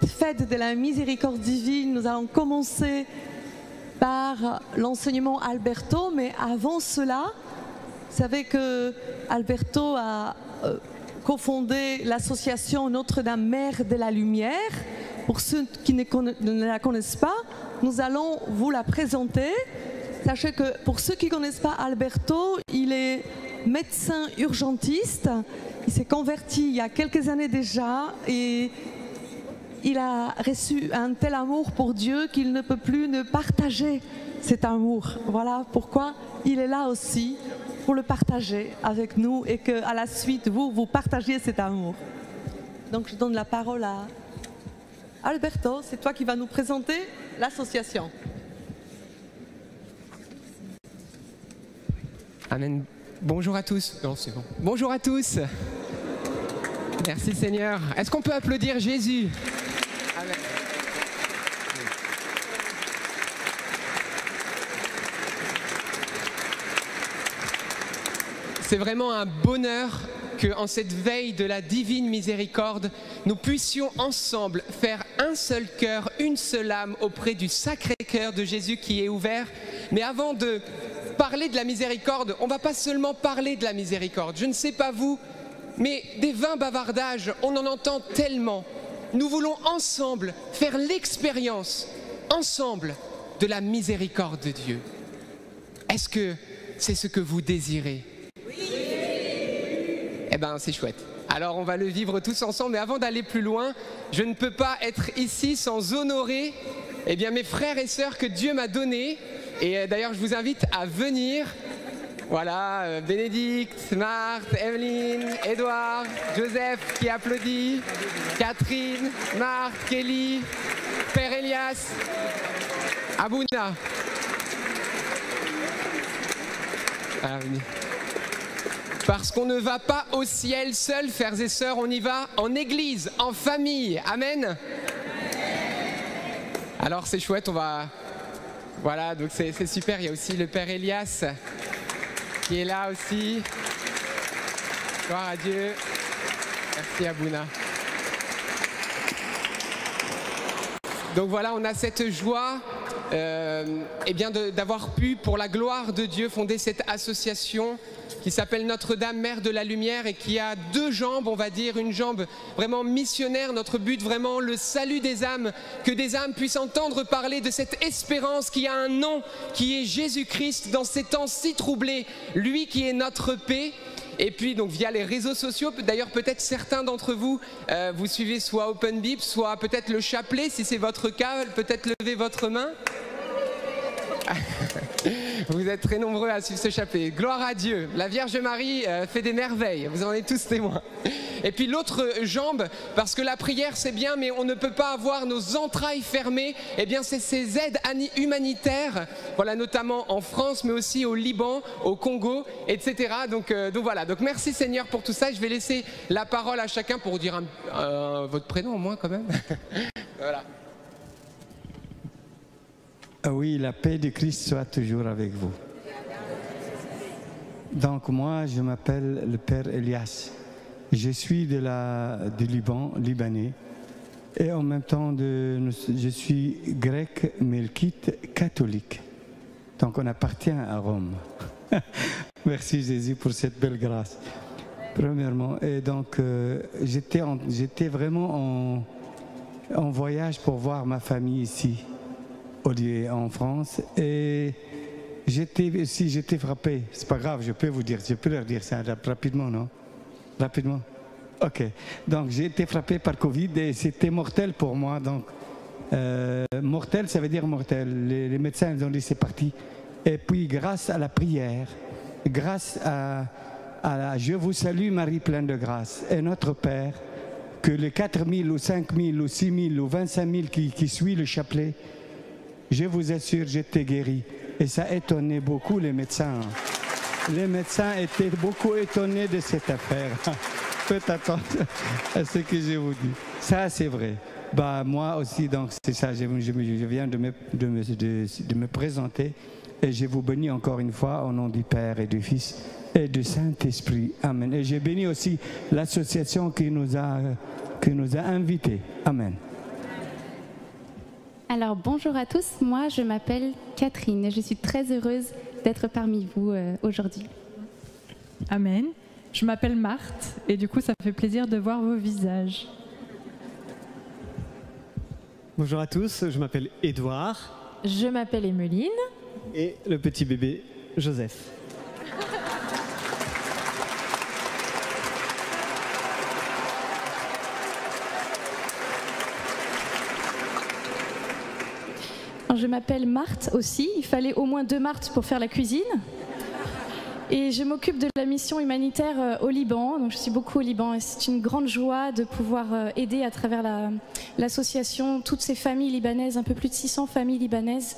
cette fête de la miséricorde divine, nous allons commencer par l'enseignement Alberto, mais avant cela, vous savez que Alberto a cofondé l'association Notre-Dame Mère de la Lumière. Pour ceux qui ne la connaissent pas, nous allons vous la présenter. Sachez que pour ceux qui ne connaissent pas Alberto, il est médecin urgentiste. Il s'est converti il y a quelques années déjà et il a reçu un tel amour pour Dieu qu'il ne peut plus ne partager cet amour. Voilà pourquoi il est là aussi pour le partager avec nous et qu'à la suite, vous partagiez cet amour. Donc je donne la parole à Alberto, c'est toi qui vas nous présenter l'association. Amen. Bonjour à tous. Non, c'est bon. Bonjour à tous. Merci Seigneur. Est-ce qu'on peut applaudir Jésus? Amen. C'est vraiment un bonheur qu'en cette veille de la divine miséricorde, nous puissions ensemble faire un seul cœur, une seule âme auprès du Sacré-Cœur de Jésus qui est ouvert. Mais avant de parler de la miséricorde, on ne va pas seulement parler de la miséricorde. Je ne sais pas vous, mais des vains bavardages, on en entend tellement. Nous voulons ensemble faire l'expérience, ensemble, de la miséricorde de Dieu. Est-ce que c'est ce que vous désirez? Oui. Eh bien, c'est chouette. Alors, on va le vivre tous ensemble. Mais avant d'aller plus loin, je ne peux pas être ici sans honorer mes frères et sœurs que Dieu m'a donnés. Et d'ailleurs, je vous invite à venir. Voilà, Bénédicte, Marthe, Evelyne, Edouard, Joseph qui applaudit, Catherine, Marthe, Kelly, Père Elias, Abouna. Alors, venez. Parce qu'on ne va pas au ciel seul, frères et sœurs, on y va en église, en famille. Amen. Alors c'est chouette, on va... Voilà, donc c'est super, il y a aussi le Père Elias qui est là aussi. Gloire à Dieu. Merci Abouna. Donc voilà, on a cette joie d'avoir pu, pour la gloire de Dieu, fonder cette association qui s'appelle Notre-Dame Mère de la Lumière et qui a deux jambes, on va dire, une jambe vraiment missionnaire, notre but vraiment le salut des âmes, que des âmes puissent entendre parler de cette espérance qui a un nom, qui est Jésus-Christ dans ces temps si troublés, lui qui est notre paix. Et puis donc via les réseaux sociaux, d'ailleurs peut-être certains d'entre vous, vous suivez soit OpenBib, soit peut-être le chapelet, si c'est votre cas, peut-être levez votre main. Vous êtes très nombreux à suivre ce chapelet. Gloire à Dieu. La Vierge Marie fait des merveilles. Vous en êtes tous témoins. Et puis l'autre jambe, parce que la prière c'est bien, mais on ne peut pas avoir nos entrailles fermées. Eh bien c'est ces aides humanitaires, voilà, notamment en France, mais aussi au Liban, au Congo, etc. Donc voilà. Donc merci Seigneur pour tout ça. Je vais laisser la parole à chacun pour dire votre prénom au moins quand même. Voilà. Ah oui, la paix de Christ soit toujours avec vous. Donc moi, je m'appelle le Père Elias. Je suis du Liban, libanais. Et en même temps, je suis grec, melkite, catholique. Donc on appartient à Rome. Merci Jésus pour cette belle grâce. Premièrement, et donc j'étais vraiment en voyage pour voir ma famille ici. En France, et j'étais frappé, c'est pas grave, je peux leur dire ça rapidement, non? Rapidement? Ok, donc j'ai été frappé par Covid et c'était mortel pour moi, donc mortel ça veut dire mortel, les médecins ont dit c'est parti, et puis grâce à la prière, grâce à je vous salue Marie pleine de grâce, et notre Père, que les 4000 ou 5000 ou 6000 ou 25 000 qui suivent le chapelet, je vous assure, j'étais guéri. Et ça étonnait beaucoup les médecins. Les médecins étaient beaucoup étonnés de cette affaire. Faites attention à ce que je vous dis. Ça, c'est vrai. Bah, moi aussi, donc c'est ça. Je viens de me présenter. Et je vous bénis encore une fois au nom du Père et du Fils et du Saint-Esprit. Amen. Et je bénis aussi l'association qui nous a invités. Amen. Alors bonjour à tous, moi je m'appelle Catherine et je suis très heureuse d'être parmi vous aujourd'hui. Amen. Je m'appelle Marthe et du coup ça fait plaisir de voir vos visages. Bonjour à tous, je m'appelle Édouard. Je m'appelle Emeline. Et le petit bébé Joseph. Je m'appelle Marthe aussi, il fallait au moins 2 Marthes pour faire la cuisine. Et je m'occupe de la mission humanitaire au Liban, donc je suis beaucoup au Liban et c'est une grande joie de pouvoir aider à travers l'association toutes ces familles libanaises, un peu plus de 600 familles libanaises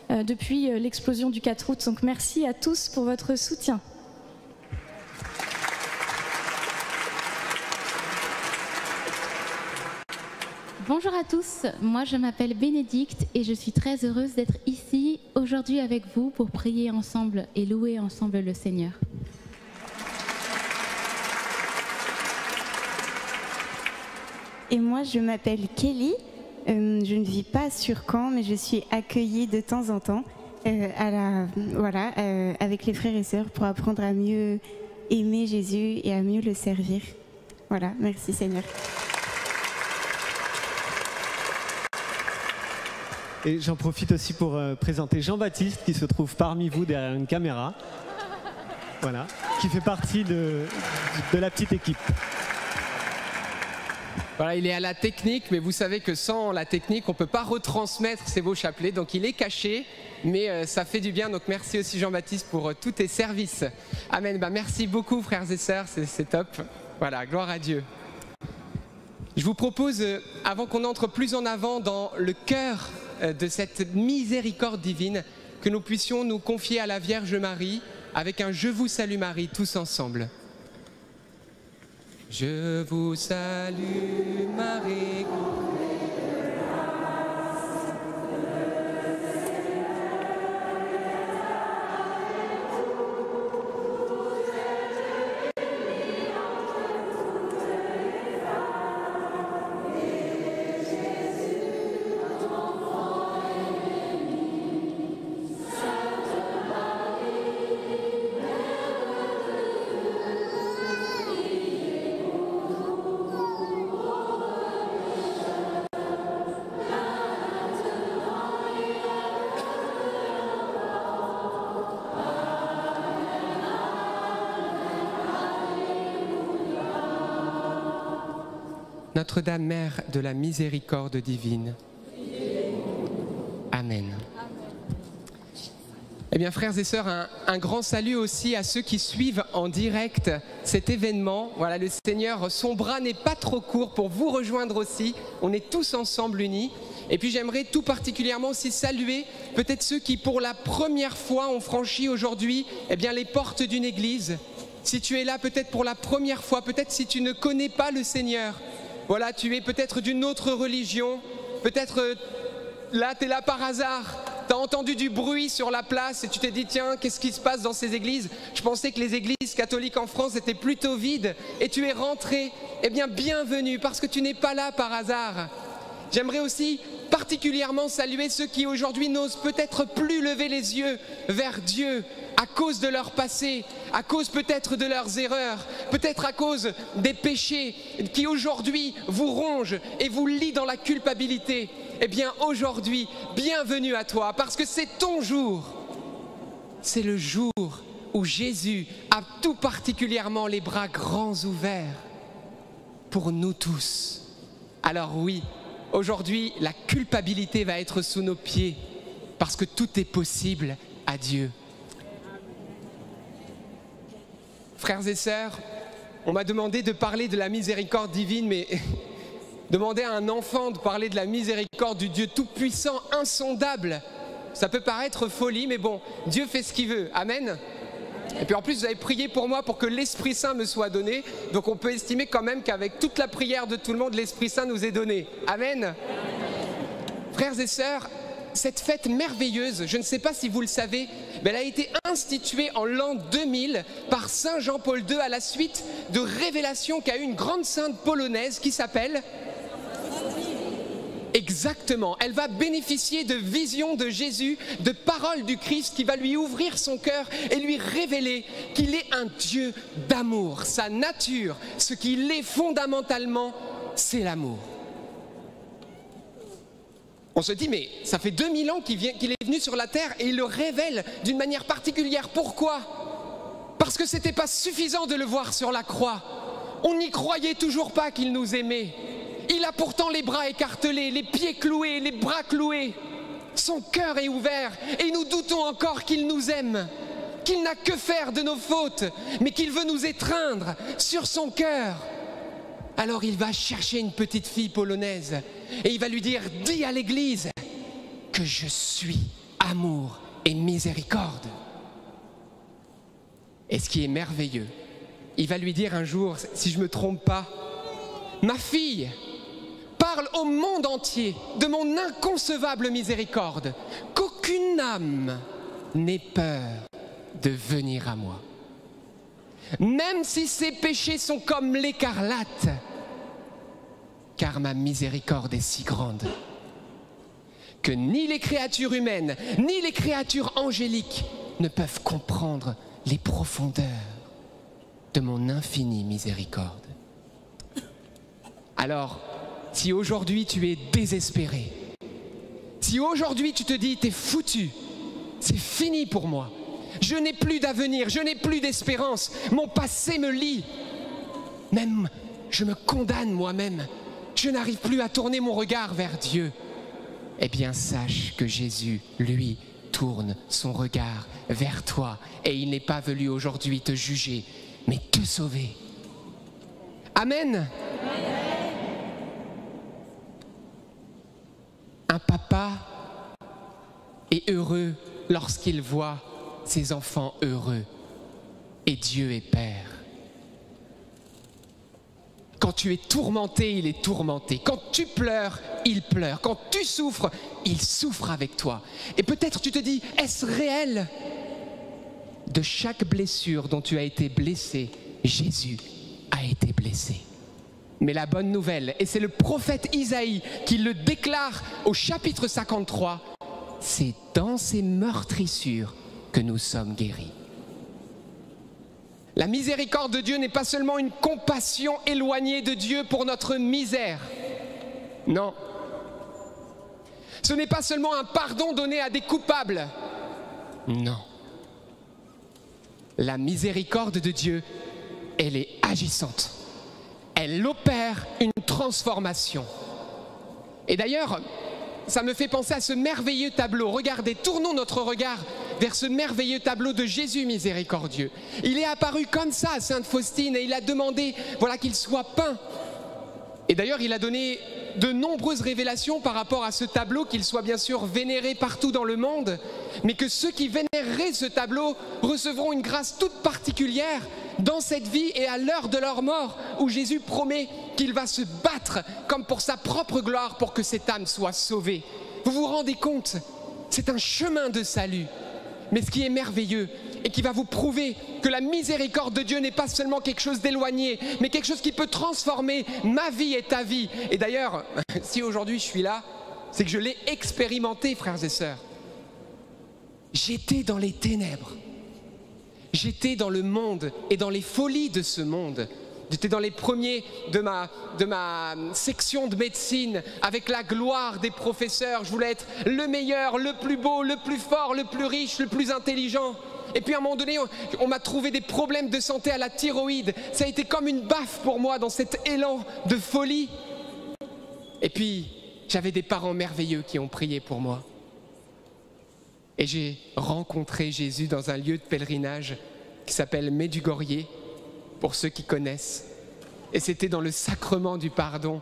depuis l'explosion du 4 août. Donc merci à tous pour votre soutien. Bonjour à tous, moi je m'appelle Bénédicte et je suis très heureuse d'être ici aujourd'hui avec vous pour prier ensemble et louer ensemble le Seigneur. Et moi je m'appelle Kelly, je ne vis pas sur Caen mais je suis accueillie de temps en temps avec les frères et sœurs pour apprendre à mieux aimer Jésus et à mieux le servir. Voilà, merci Seigneur. Et j'en profite aussi pour présenter Jean-Baptiste qui se trouve parmi vous derrière une caméra. Voilà, qui fait partie de la petite équipe. Voilà, il est à la technique, mais vous savez que sans la technique, on ne peut pas retransmettre ces beaux chapelets. Donc il est caché, mais ça fait du bien. Donc merci aussi Jean-Baptiste pour tous tes services. Amen. Merci beaucoup frères et sœurs, c'est top. Voilà, gloire à Dieu. Je vous propose, avant qu'on entre plus en avant dans le cœur de cette miséricorde divine, que nous puissions nous confier à la Vierge Marie avec un « Je vous salue Marie » tous ensemble. Je vous salue Marie. Notre-Dame, Mère de la miséricorde divine. Amen. Eh bien, frères et sœurs, un grand salut aussi à ceux qui suivent en direct cet événement. Voilà, le Seigneur, son bras n'est pas trop court pour vous rejoindre aussi. On est tous ensemble unis. Et puis j'aimerais tout particulièrement aussi saluer peut-être ceux qui pour la première fois ont franchi aujourd'hui les portes d'une église. Si tu es là peut-être pour la première fois, peut-être si tu ne connais pas le Seigneur, voilà, tu es peut-être d'une autre religion, peut-être là, tu es là par hasard, tu as entendu du bruit sur la place et tu t'es dit, tiens, qu'est-ce qui se passe dans ces églises? Je pensais que les églises catholiques en France étaient plutôt vides et tu es rentré. Eh bien, bienvenue, parce que tu n'es pas là par hasard. J'aimerais aussi particulièrement saluer ceux qui aujourd'hui n'osent peut-être plus lever les yeux vers Dieu à cause de leur passé, à cause peut-être de leurs erreurs, peut-être à cause des péchés qui aujourd'hui vous rongent et vous lient dans la culpabilité. Eh bien aujourd'hui, bienvenue à toi, parce que c'est ton jour. C'est le jour où Jésus a tout particulièrement les bras grands ouverts pour nous tous. Alors oui, aujourd'hui, la culpabilité va être sous nos pieds parce que tout est possible à Dieu. Frères et sœurs, on m'a demandé de parler de la miséricorde divine, mais demander à un enfant de parler de la miséricorde du Dieu tout-puissant, insondable, ça peut paraître folie, mais bon, Dieu fait ce qu'il veut. Amen. Et puis en plus, vous avez prié pour moi pour que l'Esprit Saint me soit donné. Donc on peut estimer quand même qu'avec toute la prière de tout le monde, l'Esprit Saint nous est donné. Amen. Frères et sœurs, cette fête merveilleuse, je ne sais pas si vous le savez, mais elle a été instituée en l'an 2000 par Saint Jean-Paul II à la suite de révélations qu'a eu une grande sainte polonaise qui s'appelle... Exactement, elle va bénéficier de visions de Jésus, de paroles du Christ qui va lui ouvrir son cœur et lui révéler qu'il est un Dieu d'amour. Sa nature, ce qu'il est fondamentalement, c'est l'amour. On se dit, mais ça fait 2000 ans qu'il est venu sur la terre et il le révèle d'une manière particulière. Pourquoi ? Parce que ce n'était pas suffisant de le voir sur la croix. On n'y croyait toujours pas qu'il nous aimait. Il a pourtant les bras écartelés, les pieds cloués, les bras cloués. Son cœur est ouvert et nous doutons encore qu'il nous aime, qu'il n'a que faire de nos fautes, mais qu'il veut nous étreindre sur son cœur. Alors il va chercher une petite fille polonaise et il va lui dire « Dis à l'Église que je suis amour et miséricorde ». Et ce qui est merveilleux, il va lui dire un jour, si je ne me trompe pas, « Ma fille, parle au monde entier de mon inconcevable miséricorde, qu'aucune âme n'ait peur de venir à moi. Même si ses péchés sont comme l'écarlate, car ma miséricorde est si grande que ni les créatures humaines, ni les créatures angéliques ne peuvent comprendre les profondeurs de mon infinie miséricorde. » Alors, si aujourd'hui tu es désespéré, si aujourd'hui tu te dis t'es foutu, c'est fini pour moi, je n'ai plus d'avenir, je n'ai plus d'espérance, mon passé me lie, même je me condamne moi-même, je n'arrive plus à tourner mon regard vers Dieu, eh bien sache que Jésus, lui, tourne son regard vers toi et il n'est pas venu aujourd'hui te juger, mais te sauver. Amen. Un papa est heureux lorsqu'il voit ses enfants heureux. Et Dieu est Père. Quand tu es tourmenté, il est tourmenté. Quand tu pleures, il pleure. Quand tu souffres, il souffre avec toi. Et peut-être tu te dis, est-ce réel ? De chaque blessure dont tu as été blessé, Jésus a été blessé. Mais la bonne nouvelle, et c'est le prophète Isaïe qui le déclare au chapitre 53, c'est dans ces meurtrissures que nous sommes guéris. La miséricorde de Dieu n'est pas seulement une compassion éloignée de Dieu pour notre misère. Non. Ce n'est pas seulement un pardon donné à des coupables. Non. La miséricorde de Dieu, elle est agissante. Elle opère une transformation. Et d'ailleurs, ça me fait penser à ce merveilleux tableau. Regardez, tournons notre regard vers ce merveilleux tableau de Jésus miséricordieux. Il est apparu comme ça à Sainte Faustine et il a demandé qu'il soit peint. Et d'ailleurs, il a donné de nombreuses révélations par rapport à ce tableau, qu'il soit bien sûr vénéré partout dans le monde, mais que ceux qui vénéreraient ce tableau recevront une grâce toute particulière dans cette vie et à l'heure de leur mort, où Jésus promet qu'il va se battre comme pour sa propre gloire pour que cette âme soit sauvée. Vous vous rendez compte? C'est un chemin de salut. Mais ce qui est merveilleux et qui va vous prouver que la miséricorde de Dieu n'est pas seulement quelque chose d'éloigné, mais quelque chose qui peut transformer ma vie et ta vie. Et d'ailleurs, si aujourd'hui je suis là, c'est que je l'ai expérimenté, frères et sœurs. J'étais dans les ténèbres. J'étais dans le monde et dans les folies de ce monde. J'étais dans les premiers de ma section de médecine avec la gloire des professeurs. Je voulais être le meilleur, le plus beau, le plus fort, le plus riche, le plus intelligent. Et puis à un moment donné, on m'a trouvé des problèmes de santé à la thyroïde. Ça a été comme une baffe pour moi dans cet élan de folie. Et puis, j'avais des parents merveilleux qui ont prié pour moi. Et j'ai rencontré Jésus dans un lieu de pèlerinage qui s'appelle Medjugorje, pour ceux qui connaissent. Et c'était dans le sacrement du pardon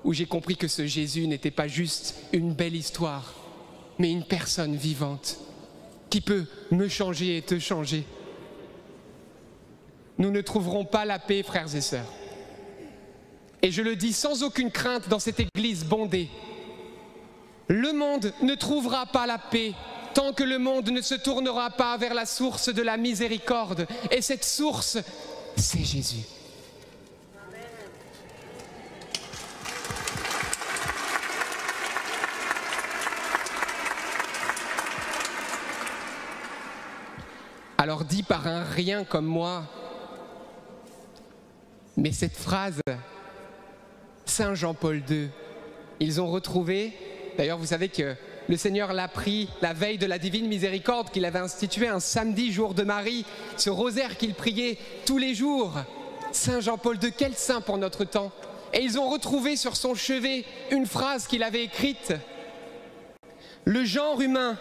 où j'ai compris que ce Jésus n'était pas juste une belle histoire, mais une personne vivante qui peut me changer et te changer. Nous ne trouverons pas la paix, frères et sœurs. Et je le dis sans aucune crainte dans cette église bondée. Le monde ne trouvera pas la paix tant que le monde ne se tournera pas vers la source de la miséricorde. Et cette source, c'est Jésus. alors dit par un rien comme moi. Mais cette phrase, Saint Jean-Paul II, ils ont retrouvé, d'ailleurs vous savez que le Seigneur l'a pris la veille de la Divine Miséricorde qu'il avait institué un samedi, jour de Marie, ce rosaire qu'il priait tous les jours. Saint Jean-Paul II, quel saint pour notre temps. Et ils ont retrouvé sur son chevet une phrase qu'il avait écrite. Le genre humain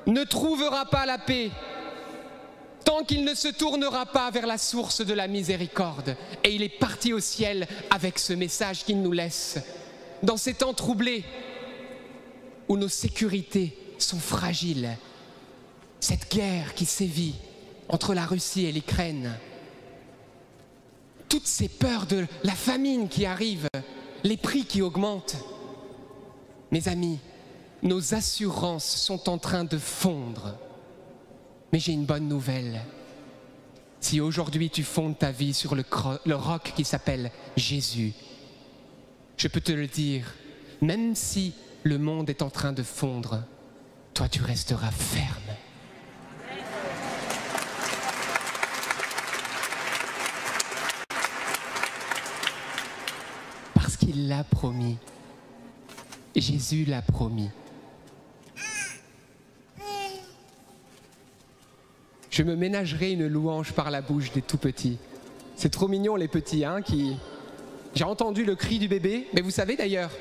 ne trouvera pas la paix tant qu'il ne se tournera pas vers la source de la miséricorde. Et il est parti au ciel avec ce message qu'il nous laisse. Dans ces temps troublés, où nos sécurités sont fragiles, cette guerre qui sévit entre la Russie et l'Ukraine, toutes ces peurs de la famine qui arrive, les prix qui augmentent, mes amis, nos assurances sont en train de fondre. Mais j'ai une bonne nouvelle. Si aujourd'hui tu fondes ta vie sur le roc qui s'appelle Jésus, je peux te le dire, même si le monde est en train de fondre, toi tu resteras ferme. Parce qu'il l'a promis. Jésus l'a promis. Je me ménagerai une louange par la bouche des tout petits. C'est trop mignon les petits, hein, qui... J'ai entendu le cri du bébé, mais vous savez d'ailleurs...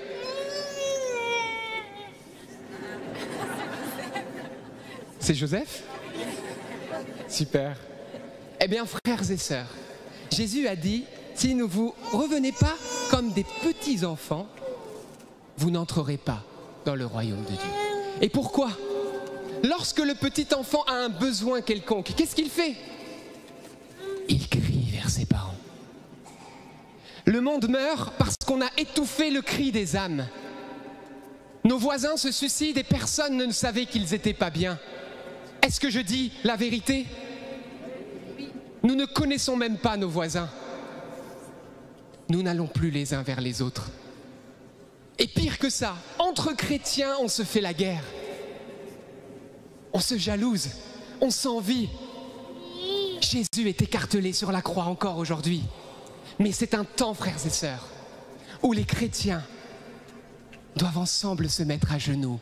C'est Joseph? Super. Eh bien, frères et sœurs, Jésus a dit, si ne vous revenez pas comme des petits enfants, vous n'entrerez pas dans le royaume de Dieu. Et pourquoi? Lorsque le petit enfant a un besoin quelconque, qu'est-ce qu'il fait? Il crie vers ses parents. Le monde meurt parce qu'on a étouffé le cri des âmes. Nos voisins se suicident et personne ne savait qu'ils n'étaient pas bien. Est-ce que je dis la vérité? Nous ne connaissons même pas nos voisins. Nous n'allons plus les uns vers les autres. Et pire que ça, entre chrétiens, on se fait la guerre. On se jalouse, on s'envie. Jésus est écartelé sur la croix encore aujourd'hui. Mais c'est un temps, frères et sœurs, où les chrétiens doivent ensemble se mettre à genoux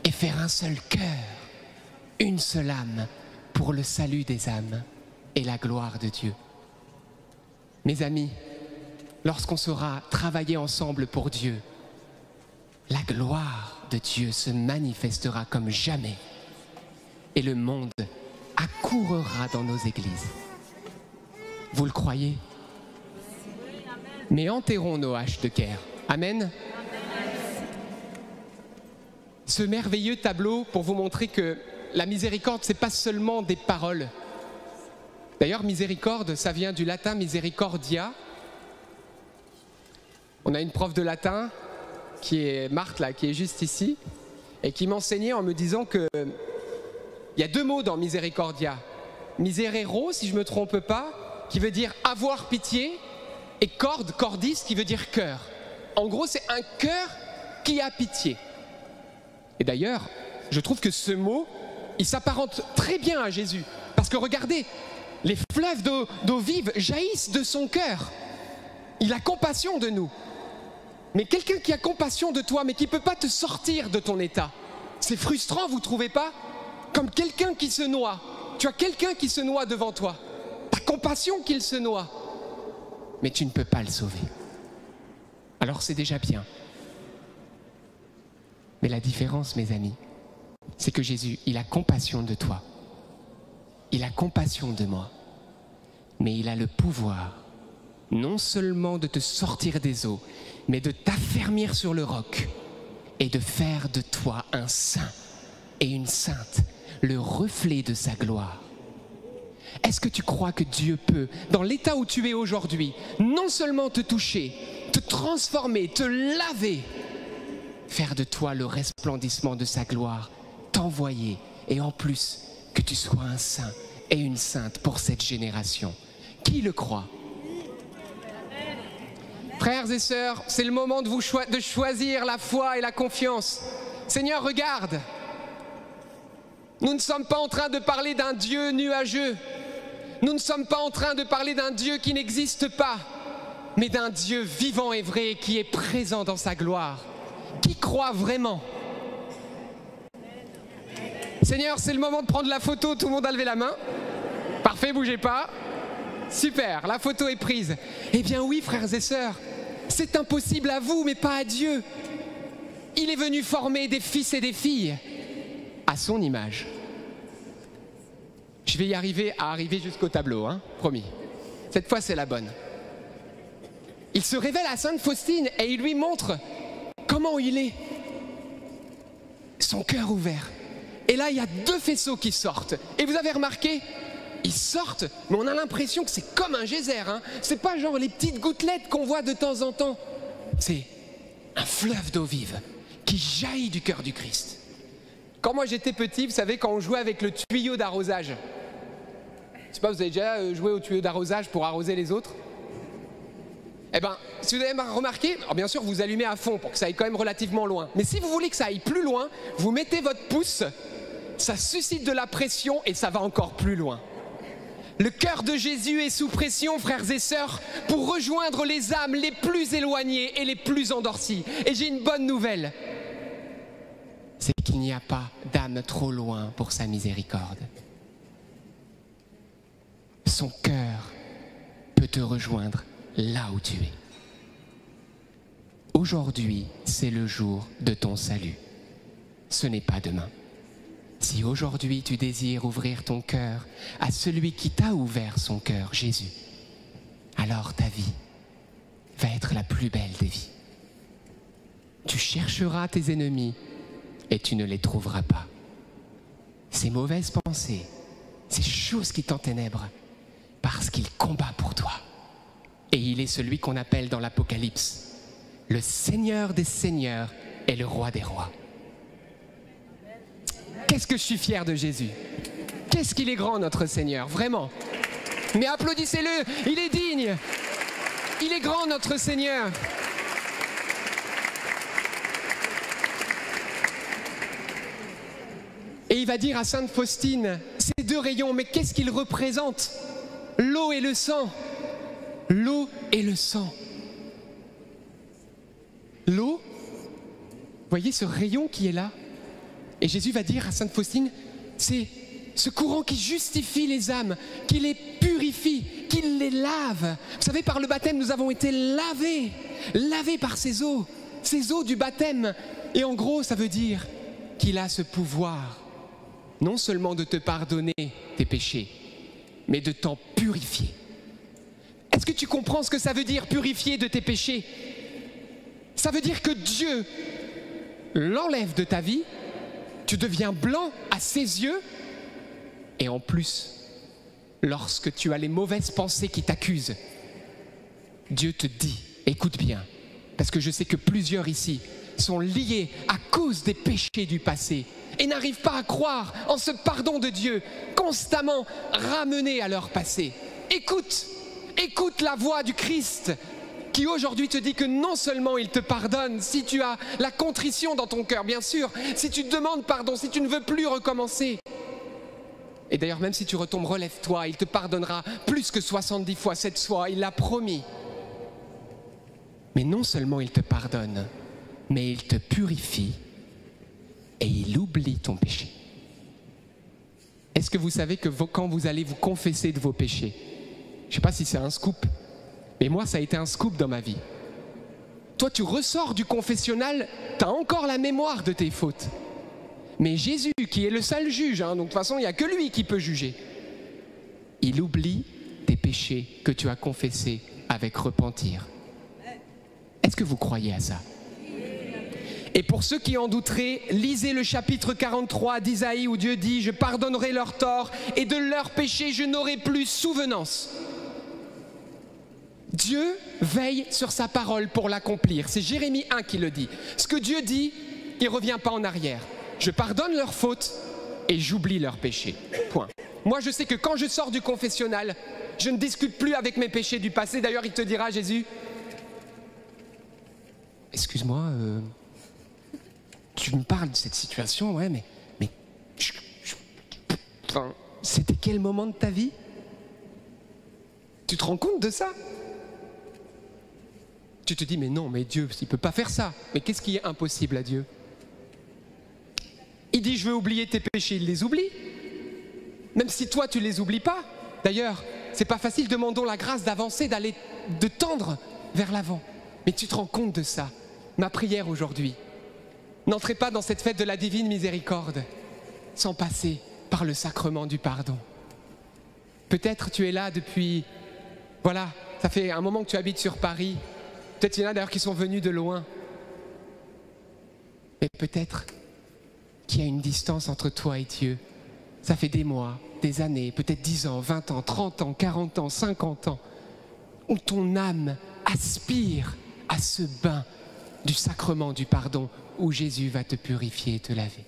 et faire un seul cœur, une seule âme pour le salut des âmes et la gloire de Dieu. Mes amis, lorsqu'on saura travailler ensemble pour Dieu, la gloire de Dieu se manifestera comme jamais. Et le monde accourra dans nos églises. Vous le croyez? Mais enterrons nos haches de guerre. Amen. Ce merveilleux tableau pour vous montrer que la miséricorde, ce n'est pas seulement des paroles. D'ailleurs, miséricorde, ça vient du latin misericordia. On a une prof de latin qui est Marthe, là, qui est juste ici, et qui m'enseignait en me disant que il y a deux mots dans misericordia. Miserero, si je ne me trompe pas, qui veut dire avoir pitié, et cordis, qui veut dire cœur. En gros, c'est un cœur qui a pitié. Et d'ailleurs, je trouve que ce mot, il s'apparente très bien à Jésus. Parce que regardez, les fleuves d'eau vive jaillissent de son cœur. Il a compassion de nous. Mais quelqu'un qui a compassion de toi, mais qui ne peut pas te sortir de ton état, c'est frustrant, vous ne trouvez pas? Comme quelqu'un qui se noie. Tu as quelqu'un qui se noie devant toi. Tu as compassion qu'il se noie. Mais tu ne peux pas le sauver. Alors c'est déjà bien. Mais la différence, mes amis, c'est que Jésus, il a compassion de toi. Il a compassion de moi. Mais il a le pouvoir, non seulement de te sortir des eaux, mais de t'affermir sur le roc et de faire de toi un saint et une sainte, le reflet de sa gloire. Est-ce que tu crois que Dieu peut, dans l'état où tu es aujourd'hui, non seulement te toucher, te transformer, te laver, faire de toi le resplendissement de sa gloire, t'envoyer, et en plus, que tu sois un saint et une sainte pour cette génération? Qui le croit? Frères et sœurs, c'est le moment de choisir la foi et la confiance. Seigneur, regarde. Nous ne sommes pas en train de parler d'un Dieu nuageux. Nous ne sommes pas en train de parler d'un Dieu qui n'existe pas, mais d'un Dieu vivant et vrai qui est présent dans sa gloire, qui croit vraiment. Seigneur, c'est le moment de prendre la photo, tout le monde a levé la main. Parfait, bougez pas. Super, la photo est prise. Eh bien oui, frères et sœurs, c'est impossible à vous, mais pas à Dieu. Il est venu former des fils et des filles à son image. Je vais y arriver jusqu'au tableau, hein, promis. Cette fois, c'est la bonne. Il se révèle à Sainte Faustine et il lui montre comment il est. Son cœur ouvert. Et là, il y a deux faisceaux qui sortent. Et vous avez remarqué, ils sortent, mais on a l'impression que c'est comme un geyser. Hein. C'est pas genre les petites gouttelettes qu'on voit de temps en temps. C'est un fleuve d'eau vive qui jaillit du cœur du Christ. Quand moi j'étais petit, vous savez, quand on jouait avec le tuyau d'arrosage, je sais pas, vous avez déjà joué au tuyau d'arrosage pour arroser les autres? Eh bien, si vous avez remarqué, alors bien sûr vous allumez à fond pour que ça aille quand même relativement loin. Mais si vous voulez que ça aille plus loin, vous mettez votre pouce, ça suscite de la pression et ça va encore plus loin. Le cœur de Jésus est sous pression, frères et sœurs, pour rejoindre les âmes les plus éloignées et les plus endorcies. Et j'ai une bonne nouvelle, c'est qu'il n'y a pas d'âme trop loin pour sa miséricorde. Son cœur peut te rejoindre là où tu es. Aujourd'hui, c'est le jour de ton salut. Ce n'est pas demain. Si aujourd'hui tu désires ouvrir ton cœur à celui qui t'a ouvert son cœur, Jésus, alors ta vie va être la plus belle des vies. Tu chercheras tes ennemis et tu ne les trouveras pas. Ces mauvaises pensées, ces choses qui t'enténèbrent, parce qu'il combat pour toi. Et il est celui qu'on appelle dans l'Apocalypse le Seigneur des Seigneurs et le Roi des Rois. Qu'est-ce que je suis fier de Jésus. Qu'est-ce qu'il est grand, notre Seigneur, vraiment. Mais applaudissez-le, il est digne. Il est grand, notre Seigneur. Et il va dire à Sainte Faustine, ces deux rayons, mais qu'est-ce qu'ils représentent? L'eau et le sang. L'eau et le sang. L'eau, voyez ce rayon qui est là? Et Jésus va dire à Sainte Faustine, c'est ce courant qui justifie les âmes, qui les purifie, qui les lave. Vous savez, par le baptême, nous avons été lavés par ces eaux du baptême. Et en gros, ça veut dire qu'il a ce pouvoir, non seulement de te pardonner tes péchés, mais de t'en purifier. Est-ce que tu comprends ce que ça veut dire, purifier de tes péchés? Ça veut dire que Dieu l'enlève de ta vie, tu deviens blanc à ses yeux, et en plus, lorsque tu as les mauvaises pensées qui t'accusent, Dieu te dit, écoute bien, parce que je sais que plusieurs ici sont liés à cause des péchés du passé et n'arrivent pas à croire en ce pardon de Dieu, constamment ramenés à leur passé. Écoute la voix du Christ qui aujourd'hui te dit que non seulement il te pardonne si tu as la contrition dans ton cœur, bien sûr, si tu demandes pardon, si tu ne veux plus recommencer. Et d'ailleurs, même si tu retombes, relève-toi, il te pardonnera plus que 70 fois 7 fois, il l'a promis. Mais non seulement il te pardonne, mais il te purifie et il oublie ton péché. Est-ce que vous savez que quand vous allez vous confesser de vos péchés, je ne sais pas si c'est un scoop, mais moi ça a été un scoop dans ma vie. Toi tu ressors du confessionnal, tu as encore la mémoire de tes fautes. Mais Jésus, qui est le seul juge, donc de toute façon il n'y a que lui qui peut juger, il oublie tes péchés que tu as confessés avec repentir. Est-ce que vous croyez à ça? Et pour ceux qui en douteraient, lisez le chapitre 43 d'Isaïe où Dieu dit « Je pardonnerai leurs torts et de leurs péchés je n'aurai plus souvenance ». Dieu veille sur sa parole pour l'accomplir. C'est Jérémie 1 qui le dit. Ce que Dieu dit, il ne revient pas en arrière. Je pardonne leurs fautes et j'oublie leurs péchés. Point. Moi, je sais que quand je sors du confessionnal, je ne discute plus avec mes péchés du passé. D'ailleurs, il te dira, Jésus, excuse-moi, tu me parles de cette situation, ouais, mais Enfin, c'était quel moment de ta vie? Tu te rends compte de ça? Tu te dis, mais non, mais Dieu, il ne peut pas faire ça. Mais qu'est-ce qui est impossible à Dieu? Il dit, je veux oublier tes péchés, il les oublie. Même si toi, tu ne les oublies pas. D'ailleurs, c'est pas facile, demandons la grâce d'avancer, de tendre vers l'avant. Mais tu te rends compte de ça? Ma prière aujourd'hui, n'entrez pas dans cette fête de la divine miséricorde sans passer par le sacrement du pardon. Peut-être tu es là depuis, voilà, ça fait un moment que tu habites sur Paris. Peut-être il y en a d'ailleurs qui sont venus de loin. Mais peut-être qu'il y a une distance entre toi et Dieu. Ça fait des mois, des années, peut-être 10 ans, 20 ans, 30 ans, 40 ans, 50 ans, où ton âme aspire à ce bain du sacrement du pardon, où Jésus va te purifier et te laver.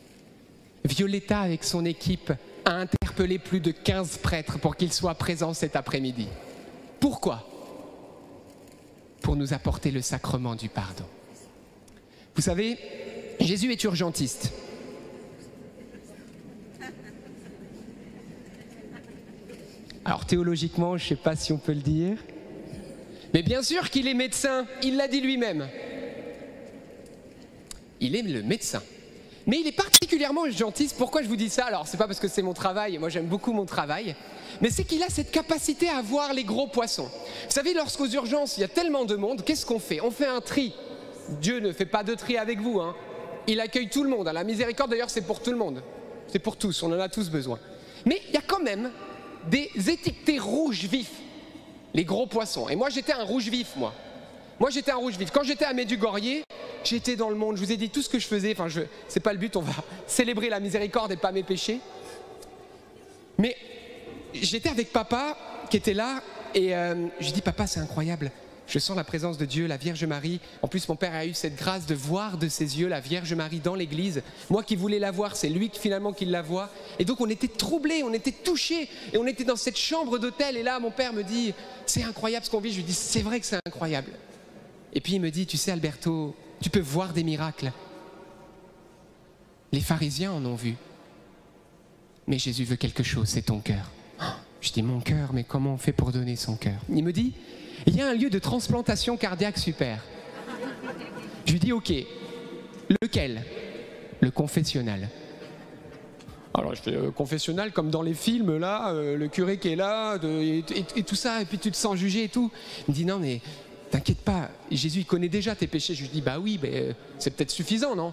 Violetta, avec son équipe, a interpellé plus de 15 prêtres pour qu'ils soient présents cet après-midi. Pourquoi? Pour nous apporter le sacrement du pardon. Vous savez, Jésus est urgentiste. Alors théologiquement, je ne sais pas si on peut le dire, mais bien sûr qu'il est médecin, il l'a dit lui-même. Il est le médecin. Mais il est particulièrement urgentiste. Pourquoi je vous dis ça? Alors, c'est pas parce que c'est mon travail, moi j'aime beaucoup mon travail, mais c'est qu'il a cette capacité à voir les gros poissons. Vous savez, lorsqu'aux urgences, il y a tellement de monde, qu'est-ce qu'on fait? On fait un tri. Dieu ne fait pas de tri avec vous, hein. Il accueille tout le monde. La miséricorde, d'ailleurs, c'est pour tout le monde. C'est pour tous, on en a tous besoin. Mais il y a quand même des étiquetés rouges vifs, les gros poissons. Et moi, j'étais un rouge vif, moi. Moi, j'étais un rouge vif. Quand j'étais à Medjugorje, j'étais dans le monde. Je vous ai dit tout ce que je faisais. Enfin, c'est pas le but, on va célébrer la miséricorde et pas mes péchés. Mais j'étais avec papa qui était là et je lui dis, papa, c'est incroyable. Je sens la présence de Dieu, la Vierge Marie. En plus, mon père a eu cette grâce de voir de ses yeux la Vierge Marie dans l'église. Moi qui voulais la voir, c'est lui finalement qui la voit. Et donc on était troublés, on était touchés. Et on était dans cette chambre d'hôtel. Et là, mon père me dit, c'est incroyable ce qu'on vit. Je lui dis, c'est vrai que c'est incroyable. Et puis il me dit, tu sais Alberto, tu peux voir des miracles. Les pharisiens en ont vu. Mais Jésus veut quelque chose, c'est ton cœur. Je dis, mon cœur, mais comment on fait pour donner son cœur? Il me dit, il y a un lieu de transplantation cardiaque super. Je lui dis, ok, lequel? Le confessionnal. Alors je fais confessionnal comme dans les films là, le curé qui est là, et tout ça, et puis tu te sens jugé et tout. Il me dit, non mais t'inquiète pas, Jésus il connaît déjà tes péchés. Je lui dis, bah oui, mais c'est peut-être suffisant, non?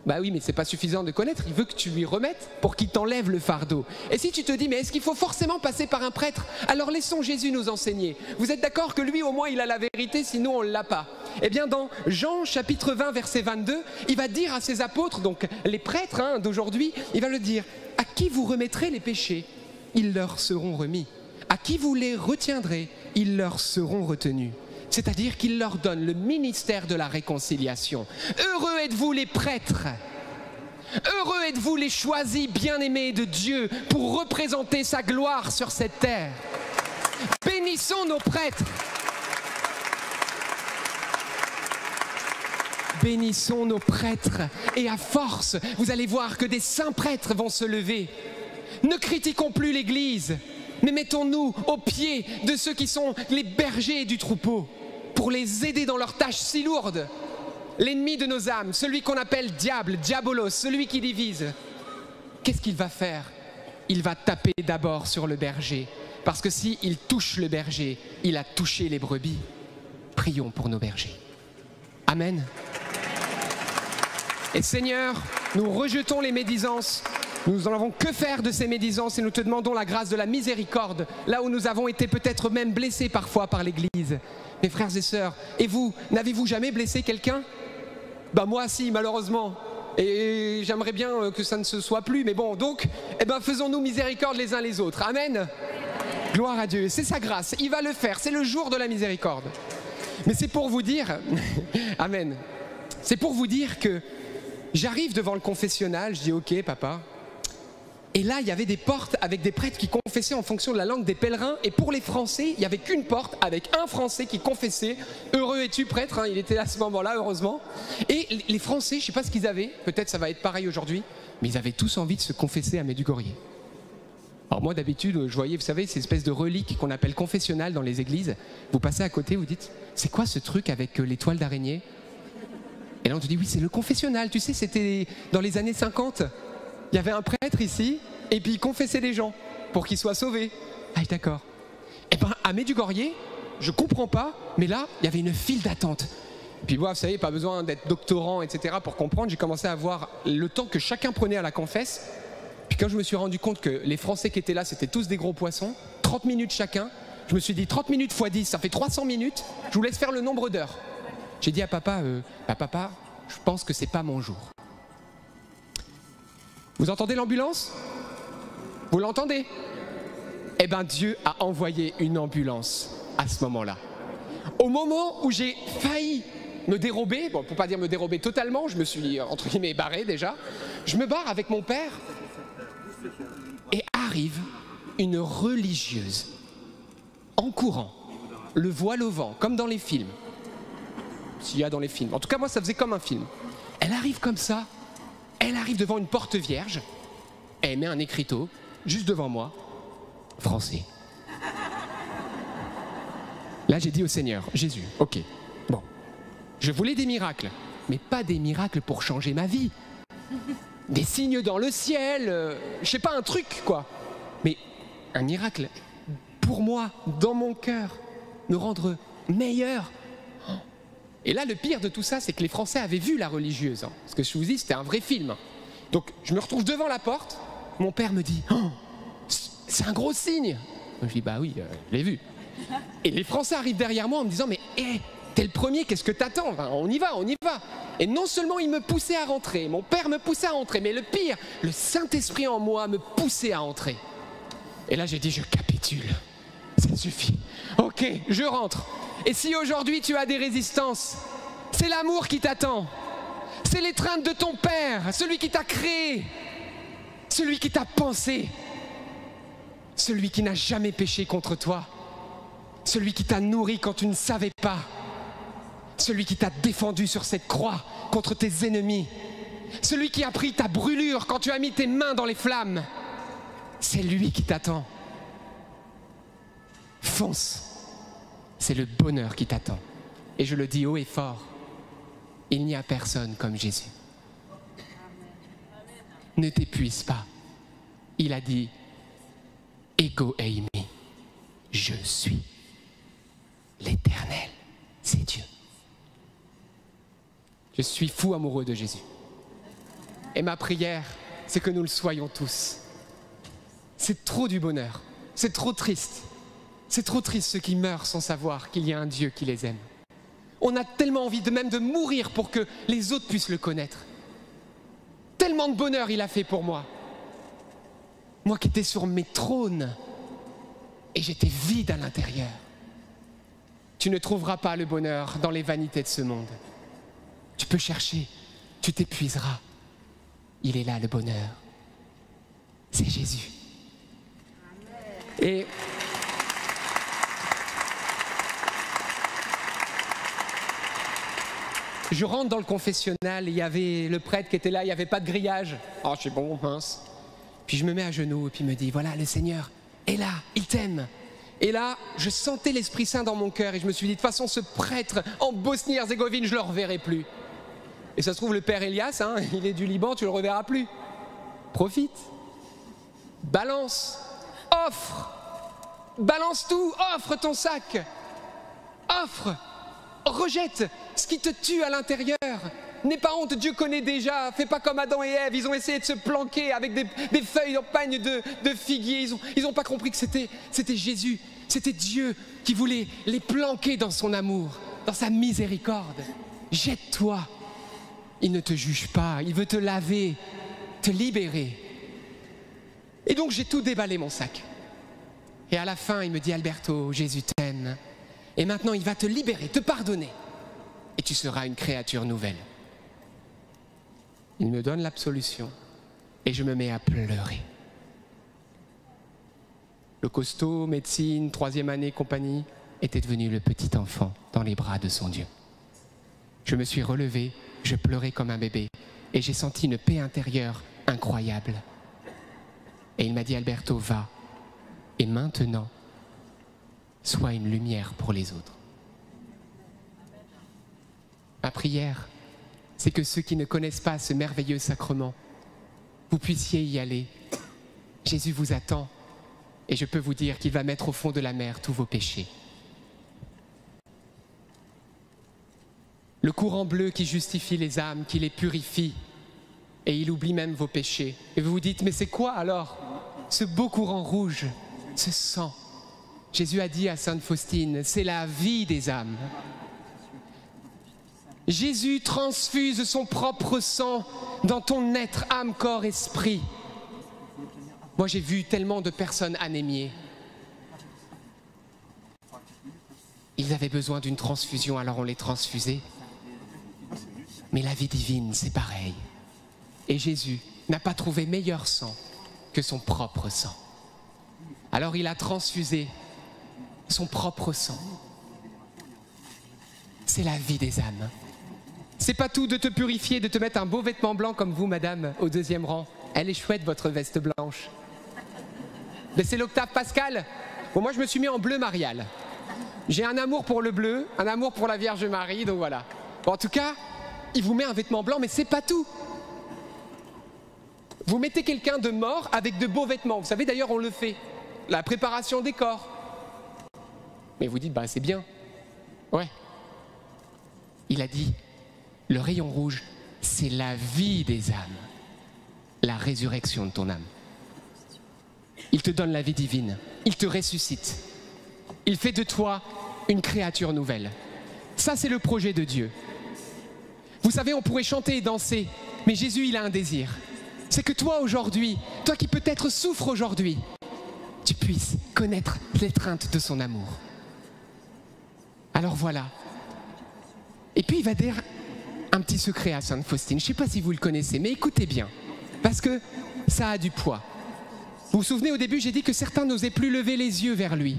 Bah oui, mais c'est pas suffisant de connaître, il veut que tu lui remettes pour qu'il t'enlève le fardeau. Et si tu te dis, mais est-ce qu'il faut forcément passer par un prêtre? Alors laissons Jésus nous enseigner. Vous êtes d'accord que lui au moins il a la vérité, sinon on ne l'a pas? Eh bien dans Jean chapitre 20 verset 22, il va dire à ses apôtres, donc les prêtres d'aujourd'hui, il va le dire, à qui vous remettrez les péchés, ils leur seront remis. À qui vous les retiendrez, ils leur seront retenus. C'est-à-dire qu'il leur donne le ministère de la réconciliation. Heureux êtes-vous les prêtres, heureux êtes-vous les choisis bien-aimés de Dieu pour représenter sa gloire sur cette terre. Bénissons nos prêtres. Bénissons nos prêtres et à force, vous allez voir que des saints prêtres vont se lever. Ne critiquons plus l'Église, mais mettons-nous au pied de ceux qui sont les bergers du troupeau pour les aider dans leurs tâches si lourdes. L'ennemi de nos âmes, celui qu'on appelle diable, diabolos, celui qui divise, qu'est-ce qu'il va faire? Il va taper d'abord sur le berger, parce que s'il touche le berger, il a touché les brebis. Prions pour nos bergers. Amen. Et Seigneur, nous rejetons les médisances. Nous n'en avons que faire de ces médisances et nous te demandons la grâce de la miséricorde, là où nous avons été peut-être même blessés parfois par l'Église. Mes frères et sœurs, et vous, n'avez-vous jamais blessé quelqu'un? Ben moi si, malheureusement. Et j'aimerais bien que ça ne se soit plus, mais bon, donc, faisons-nous miséricorde les uns les autres. Amen. Gloire à Dieu, c'est sa grâce, il va le faire, c'est le jour de la miséricorde. Mais c'est pour vous dire, Amen, c'est pour vous dire que j'arrive devant le confessionnal, je dis ok papa, Et là, il y avait des portes avec des prêtres qui confessaient en fonction de la langue des pèlerins. Et pour les Français, il n'y avait qu'une porte avec un Français qui confessait. Heureux es-tu, prêtre, hein, il était à ce moment-là, heureusement. Et les Français, je ne sais pas ce qu'ils avaient, peut-être ça va être pareil aujourd'hui, mais ils avaient tous envie de se confesser à Medjugorje. Alors moi, d'habitude, je voyais, vous savez, ces espèces de reliques qu'on appelle confessionnales dans les églises. Vous passez à côté, vous dites, c'est quoi ce truc avec les toiles d'araignée? Et là, on te dit, oui, c'est le confessionnal. Tu sais, c'était dans les années 50. Il y avait un prêtre ici, et puis il confessait les gens pour qu'ils soient sauvés. Ah, d'accord. Et bien, à Medjugorje, je comprends pas, mais là, il y avait une file d'attente. Puis moi, vous savez, pas besoin d'être doctorant, etc. pour comprendre. J'ai commencé à voir le temps que chacun prenait à la confesse. Puis quand je me suis rendu compte que les Français qui étaient là, c'était tous des gros poissons, 30 minutes chacun, je me suis dit 30 minutes x 10, ça fait 300 minutes, je vous laisse faire le nombre d'heures. J'ai dit à papa, papa, je pense que c'est pas mon jour. Vous entendez l'ambulance? Vous l'entendez? Eh bien, Dieu a envoyé une ambulance à ce moment-là. Au moment où j'ai failli me dérober, bon, pour pas dire me dérober totalement, je me suis, entre guillemets, barré déjà, je me barre avec mon père et arrive une religieuse en courant, le voile au vent, comme dans les films. S'il y a dans les films. En tout cas, moi, ça faisait comme un film. Elle arrive comme ça. Elle arrive devant une porte vierge, elle met un écriteau, juste devant moi, français. Là, j'ai dit au Seigneur, Jésus, ok, bon, je voulais des miracles, mais pas des miracles pour changer ma vie. Des signes dans le ciel, je sais pas, un truc, quoi. Mais un miracle pour moi, dans mon cœur, me rendre meilleur. Et là, le pire de tout ça, c'est que les Français avaient vu la religieuse. Hein, parce que je vous dis, c'était un vrai film. Donc, je me retrouve devant la porte. Mon père me dit, oh, c'est un gros signe. Je dis, bah oui, je l'ai vu. Et les Français arrivent derrière moi en me disant, mais t'es le premier, qu'est-ce que t'attends? Enfin, on y va, on y va. Et non seulement ils me poussaient à rentrer, mon père me poussait à rentrer, mais le pire, le Saint-Esprit en moi me poussait à entrer. Et là, j'ai dit, je capitule. Ça suffit. Ok, je rentre. Et si aujourd'hui tu as des résistances, c'est l'amour qui t'attend. C'est l'étreinte de ton Père, celui qui t'a créé, celui qui t'a pensé, celui qui n'a jamais péché contre toi, celui qui t'a nourri quand tu ne savais pas, celui qui t'a défendu sur cette croix contre tes ennemis, celui qui a pris ta brûlure quand tu as mis tes mains dans les flammes. C'est lui qui t'attend. Fonce. C'est le bonheur qui t'attend. Et je le dis haut et fort, il n'y a personne comme Jésus. Ne t'épuise pas. Il a dit, Ego eimi, je suis. L'Éternel, c'est Dieu. Je suis fou amoureux de Jésus. Et ma prière, c'est que nous le soyons tous. C'est trop du bonheur. C'est trop triste. C'est trop triste ceux qui meurent sans savoir qu'il y a un Dieu qui les aime. On a tellement envie de même de mourir pour que les autres puissent le connaître. Tellement de bonheur il a fait pour moi. Moi qui étais sur mes trônes et j'étais vide à l'intérieur. Tu ne trouveras pas le bonheur dans les vanités de ce monde. Tu peux chercher, tu t'épuiseras. Il est là le bonheur. C'est Jésus. Et je rentre dans le confessionnal, il y avait le prêtre qui était là, il n'y avait pas de grillage. Oh, je suis bon, mince. Puis je me mets à genoux et puis il me dit, voilà, le Seigneur est là, il t'aime. Et là, je sentais l'Esprit Saint dans mon cœur et je me suis dit, de toute façon, ce prêtre en Bosnie-Herzégovine, je ne le reverrai plus. Et ça se trouve, le père Elias, hein, il est du Liban, tu ne le reverras plus. Profite. Balance. Offre. Balance tout. Offre ton sac. Offre. Rejette ce qui te tue à l'intérieur. N'aie pas honte, Dieu connaît déjà. Fais pas comme Adam et Ève, ils ont essayé de se planquer avec des feuilles en pagne de figuier. Ils n'ont pas compris que c'était Jésus, c'était Dieu qui voulait les planquer dans son amour, dans sa miséricorde. Jette-toi. Il ne te juge pas, il veut te laver, te libérer. Et donc j'ai tout déballé mon sac. Et à la fin, il me dit, Alberto, Jésus t'aime. Et maintenant, il va te libérer, te pardonner. Et tu seras une créature nouvelle. Il me donne l'absolution. Et je me mets à pleurer. Le costaud, médecine, 3e année, compagnie, était devenu le petit enfant dans les bras de son Dieu. Je me suis relevé, je pleurais comme un bébé et j'ai senti une paix intérieure incroyable. Et il m'a dit, Alberto, va, et maintenant, sois une lumière pour les autres. Ma prière, c'est que ceux qui ne connaissent pas ce merveilleux sacrement, vous puissiez y aller. Jésus vous attend et je peux vous dire qu'il va mettre au fond de la mer tous vos péchés. Le courant bleu qui justifie les âmes, qui les purifie, et il oublie même vos péchés. Et vous vous dites, mais c'est quoi alors ce beau courant rouge, ce sang? Jésus a dit à Sainte Faustine, c'est la vie des âmes. Jésus transfuse son propre sang dans ton être, âme, corps, esprit. Moi j'ai vu tellement de personnes anémiées. Ils avaient besoin d'une transfusion, alors on les transfusait. Mais la vie divine, c'est pareil. Et Jésus n'a pas trouvé meilleur sang que son propre sang. Alors il a transfusé son propre sang. C'est la vie des âmes. C'est pas tout de te purifier, de te mettre un beau vêtement blanc comme vous, madame, au 2e rang. Elle est chouette, votre veste blanche. Mais c'est l'octave pascal. Bon, moi je me suis mis en bleu marial. J'ai un amour pour le bleu, un amour pour la Vierge Marie, donc voilà. Bon, en tout cas, il vous met un vêtement blanc, mais c'est pas tout. Vous mettez quelqu'un de mort avec de beaux vêtements. Vous savez, d'ailleurs, on le fait. La préparation des corps. Mais vous dites, bah c'est bien. Ouais. Il a dit, le rayon rouge, c'est la vie des âmes. La résurrection de ton âme. Il te donne la vie divine. Il te ressuscite. Il fait de toi une créature nouvelle. Ça, c'est le projet de Dieu. Vous savez, on pourrait chanter et danser, mais Jésus, il a un désir. C'est que toi, aujourd'hui, toi qui peut-être souffres aujourd'hui, tu puisses connaître l'étreinte de son amour. Alors voilà. Et puis, il va dire un petit secret à Sainte Faustine. Je ne sais pas si vous le connaissez, mais écoutez bien, parce que ça a du poids. Vous vous souvenez, au début, j'ai dit que certains n'osaient plus lever les yeux vers lui.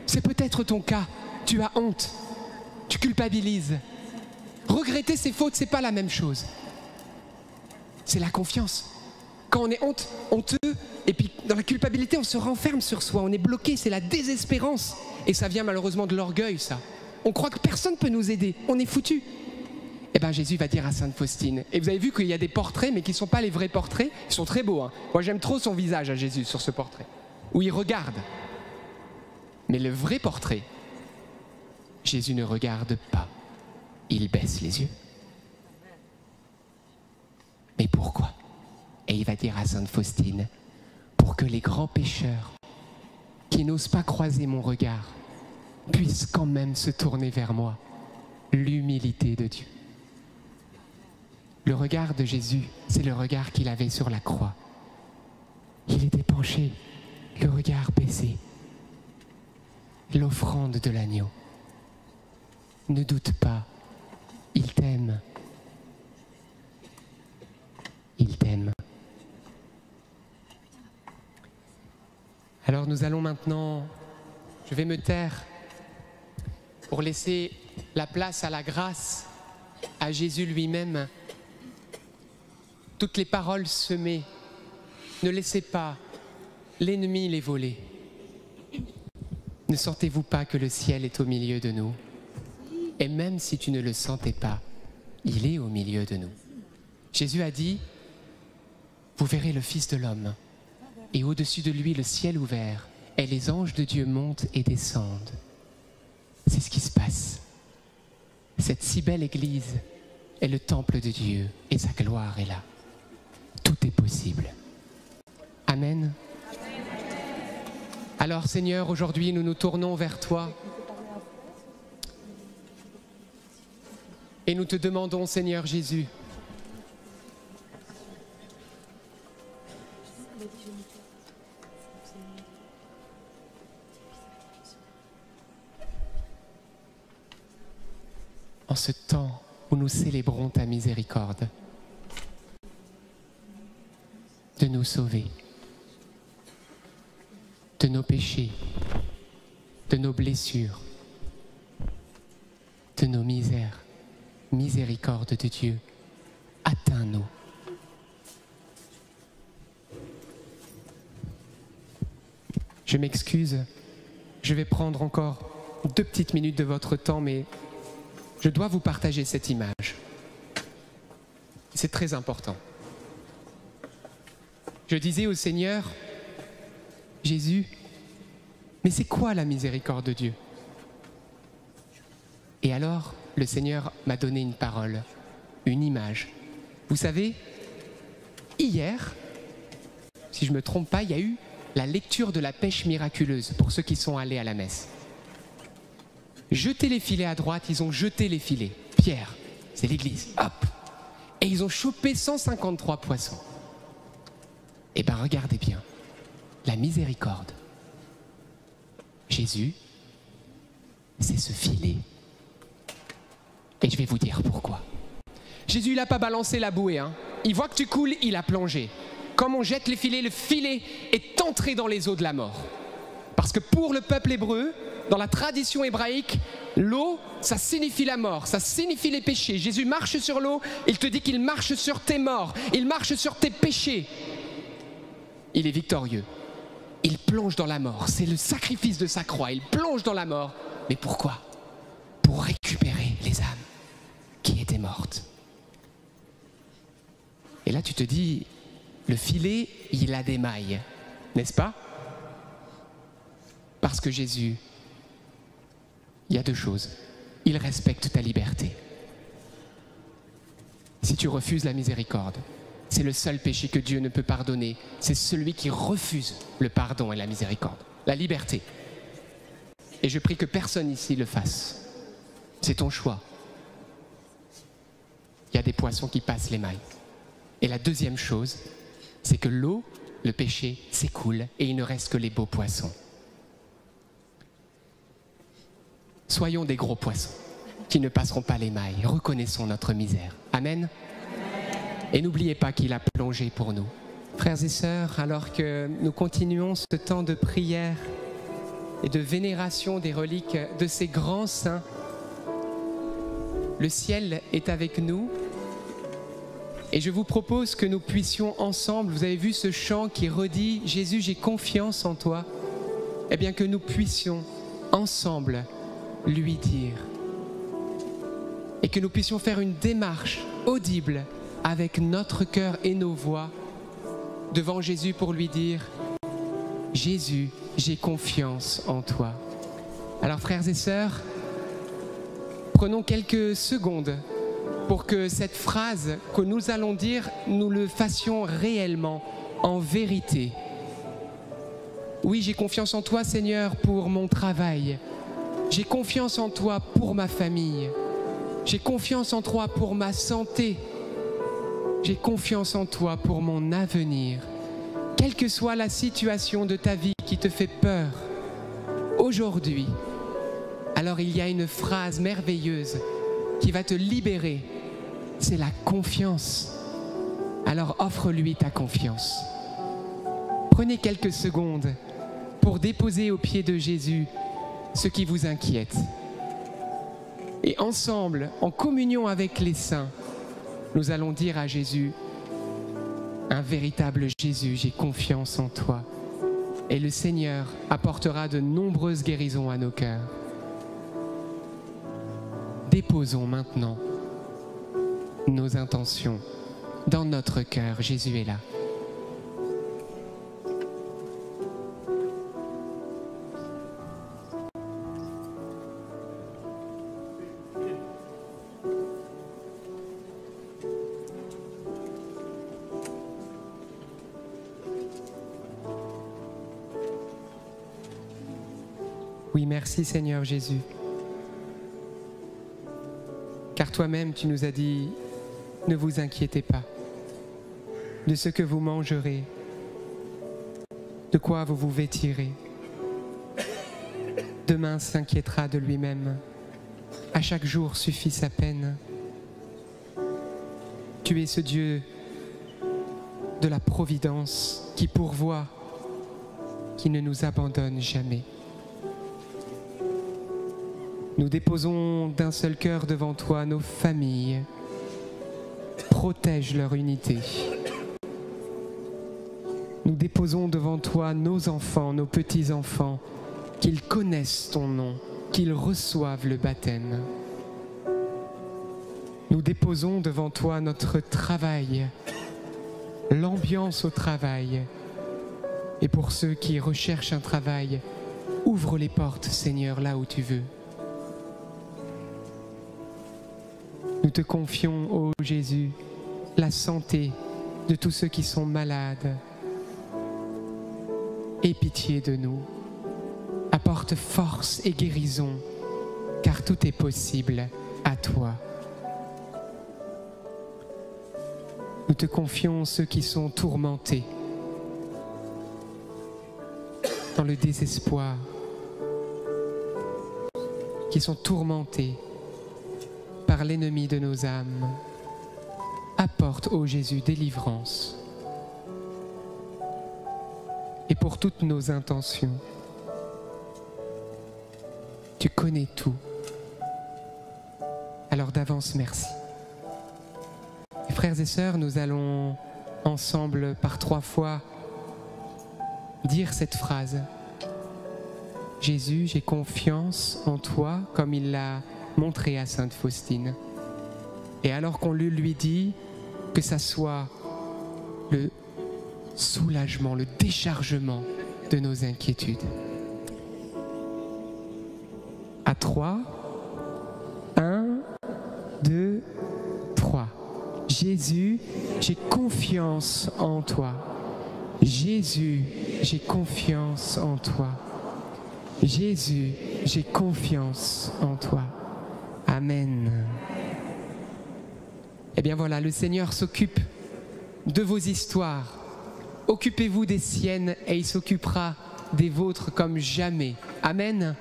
C'est peut-être ton cas. Tu as honte. Tu culpabilises. Regretter ses fautes, c'est pas la même chose. C'est la confiance. Quand on est honteux, et puis dans la culpabilité, on se renferme sur soi, on est bloqué, c'est la désespérance. Et ça vient malheureusement de l'orgueil, ça. On croit que personne ne peut nous aider, on est foutu. Eh bien Jésus va dire à Sainte Faustine, et vous avez vu qu'il y a des portraits, mais qui ne sont pas les vrais portraits, ils sont très beaux. Hein. Moi j'aime trop son visage à Jésus sur ce portrait, où il regarde. Mais le vrai portrait, Jésus ne regarde pas. Il baisse les yeux. Mais pourquoi? Et il va dire à Sainte Faustine, pour que les grands pécheurs qui n'osent pas croiser mon regard puissent quand même se tourner vers moi. L'humilité de Dieu. Le regard de Jésus, c'est le regard qu'il avait sur la croix. Il était penché, le regard baissé. L'offrande de l'agneau. Ne doute pas. Il t'aime. Il t'aime. Alors nous allons maintenant, je vais me taire pour laisser la place à la grâce, à Jésus lui-même. Toutes les paroles semées, ne laissez pas l'ennemi les voler. Ne sentez-vous pas que le ciel est au milieu de nous? Et même si tu ne le sentais pas, il est au milieu de nous. Jésus a dit, vous verrez le Fils de l'homme, et au-dessus de lui le ciel ouvert, et les anges de Dieu montent et descendent. C'est ce qui se passe. Cette si belle église est le temple de Dieu, et sa gloire est là. Tout est possible. Amen. Alors Seigneur, aujourd'hui nous nous tournons vers toi. Et nous te demandons, Seigneur Jésus, en ce temps où nous célébrons ta miséricorde, de nous sauver, de nos péchés, de nos blessures, de nos misères. Miséricorde de Dieu, atteins-nous. Je m'excuse, je vais prendre encore 2 petites minutes de votre temps, mais je dois vous partager cette image. C'est très important. Je disais au Seigneur, Jésus, mais c'est quoi la miséricorde de Dieu? Et alors, le Seigneur m'a donné une parole, une image. Vous savez, hier, si je ne me trompe pas, il y a eu la lecture de la pêche miraculeuse pour ceux qui sont allés à la messe. Jetez les filets à droite, ils ont jeté les filets. Pierre, c'est l'église, hop. Et ils ont chopé 153 poissons. Eh bien, regardez bien, la miséricorde. Jésus, c'est ce filet. Et je vais vous dire pourquoi. Jésus, il n'a pas balancé la bouée. Hein. Il voit que tu coules, il a plongé. Comme on jette les filets, le filet est entré dans les eaux de la mort. Parce que pour le peuple hébreu, dans la tradition hébraïque, l'eau, ça signifie la mort, ça signifie les péchés. Jésus marche sur l'eau, il te dit qu'il marche sur tes morts, il marche sur tes péchés. Il est victorieux. Il plonge dans la mort. C'est le sacrifice de sa croix. Il plonge dans la mort. Mais pourquoi? Pour récupérer les âmes qui étaient mortes. Et là, tu te dis, le filet, il a des mailles, n'est-ce pas? Parce que Jésus, il y a 2 choses. Il respecte ta liberté. Si tu refuses la miséricorde, c'est le seul péché que Dieu ne peut pardonner. C'est celui qui refuse le pardon et la miséricorde, la liberté. Et je prie que personne ici le fasse. C'est ton choix. Il y a des poissons qui passent les mailles. Et la deuxième chose, c'est que l'eau, le péché, s'écoule et il ne reste que les beaux poissons. Soyons des gros poissons qui ne passeront pas les mailles. Reconnaissons notre misère. Amen. Et n'oubliez pas qu'il a plongé pour nous. Frères et sœurs, alors que nous continuons ce temps de prière et de vénération des reliques de ces grands saints, le ciel est avec nous. Et je vous propose que nous puissions ensemble, vous avez vu ce chant qui redit « Jésus, j'ai confiance en toi », eh bien que nous puissions ensemble lui dire. Et que nous puissions faire une démarche audible avec notre cœur et nos voix devant Jésus pour lui dire « Jésus, j'ai confiance en toi ». Alors frères et sœurs, prenons quelques secondes pour que cette phrase que nous allons dire, nous le fassions réellement, en vérité. Oui, j'ai confiance en toi, Seigneur, pour mon travail. J'ai confiance en toi pour ma famille. J'ai confiance en toi pour ma santé. J'ai confiance en toi pour mon avenir. Quelle que soit la situation de ta vie qui te fait peur, aujourd'hui, alors il y a une phrase merveilleuse qui va te libérer. C'est la confiance. Alors offre-lui ta confiance. Prenez quelques secondes pour déposer aux pieds de Jésus ce qui vous inquiète. Et ensemble, en communion avec les saints, nous allons dire à Jésus, un véritable Jésus, j'ai confiance en toi. Et le Seigneur apportera de nombreuses guérisons à nos cœurs. Déposons maintenant nos intentions dans notre cœur. Jésus est là. Oui, merci Seigneur Jésus. Car toi-même, tu nous as dit, ne vous inquiétez pas de ce que vous mangerez, de quoi vous vous vêtirez. Demain s'inquiétera de lui-même. À chaque jour suffit sa peine. Tu es ce Dieu de la providence qui pourvoit qui ne nous abandonne jamais. Nous déposons d'un seul cœur devant toi nos familles. Protège leur unité. Nous déposons devant toi nos enfants, nos petits-enfants, qu'ils connaissent ton nom, qu'ils reçoivent le baptême. Nous déposons devant toi notre travail, l'ambiance au travail. Et pour ceux qui recherchent un travail, ouvre les portes, Seigneur, là où tu veux. Nous te confions, ô Jésus, la santé de tous ceux qui sont malades. Aie pitié de nous. Apporte force et guérison, car tout est possible à toi. Nous te confions ceux qui sont tourmentés, dans le désespoir, qui sont tourmentés par l'ennemi de nos âmes. Apporte, ô Jésus, délivrance. Et pour toutes nos intentions, tu connais tout. Alors d'avance, merci. Et frères et sœurs, nous allons ensemble par 3 fois dire cette phrase. Jésus, j'ai confiance en toi, comme il l'a montré à Sainte Faustine. Et alors qu'on lui dit, que ça soit le soulagement, le déchargement de nos inquiétudes. À 3, 1, 2, 3. Jésus, j'ai confiance en toi. Jésus, j'ai confiance en toi. Jésus, j'ai confiance en toi. Amen. Eh bien voilà, le Seigneur s'occupe de vos histoires. Occupez-vous des siennes et il s'occupera des vôtres comme jamais. Amen.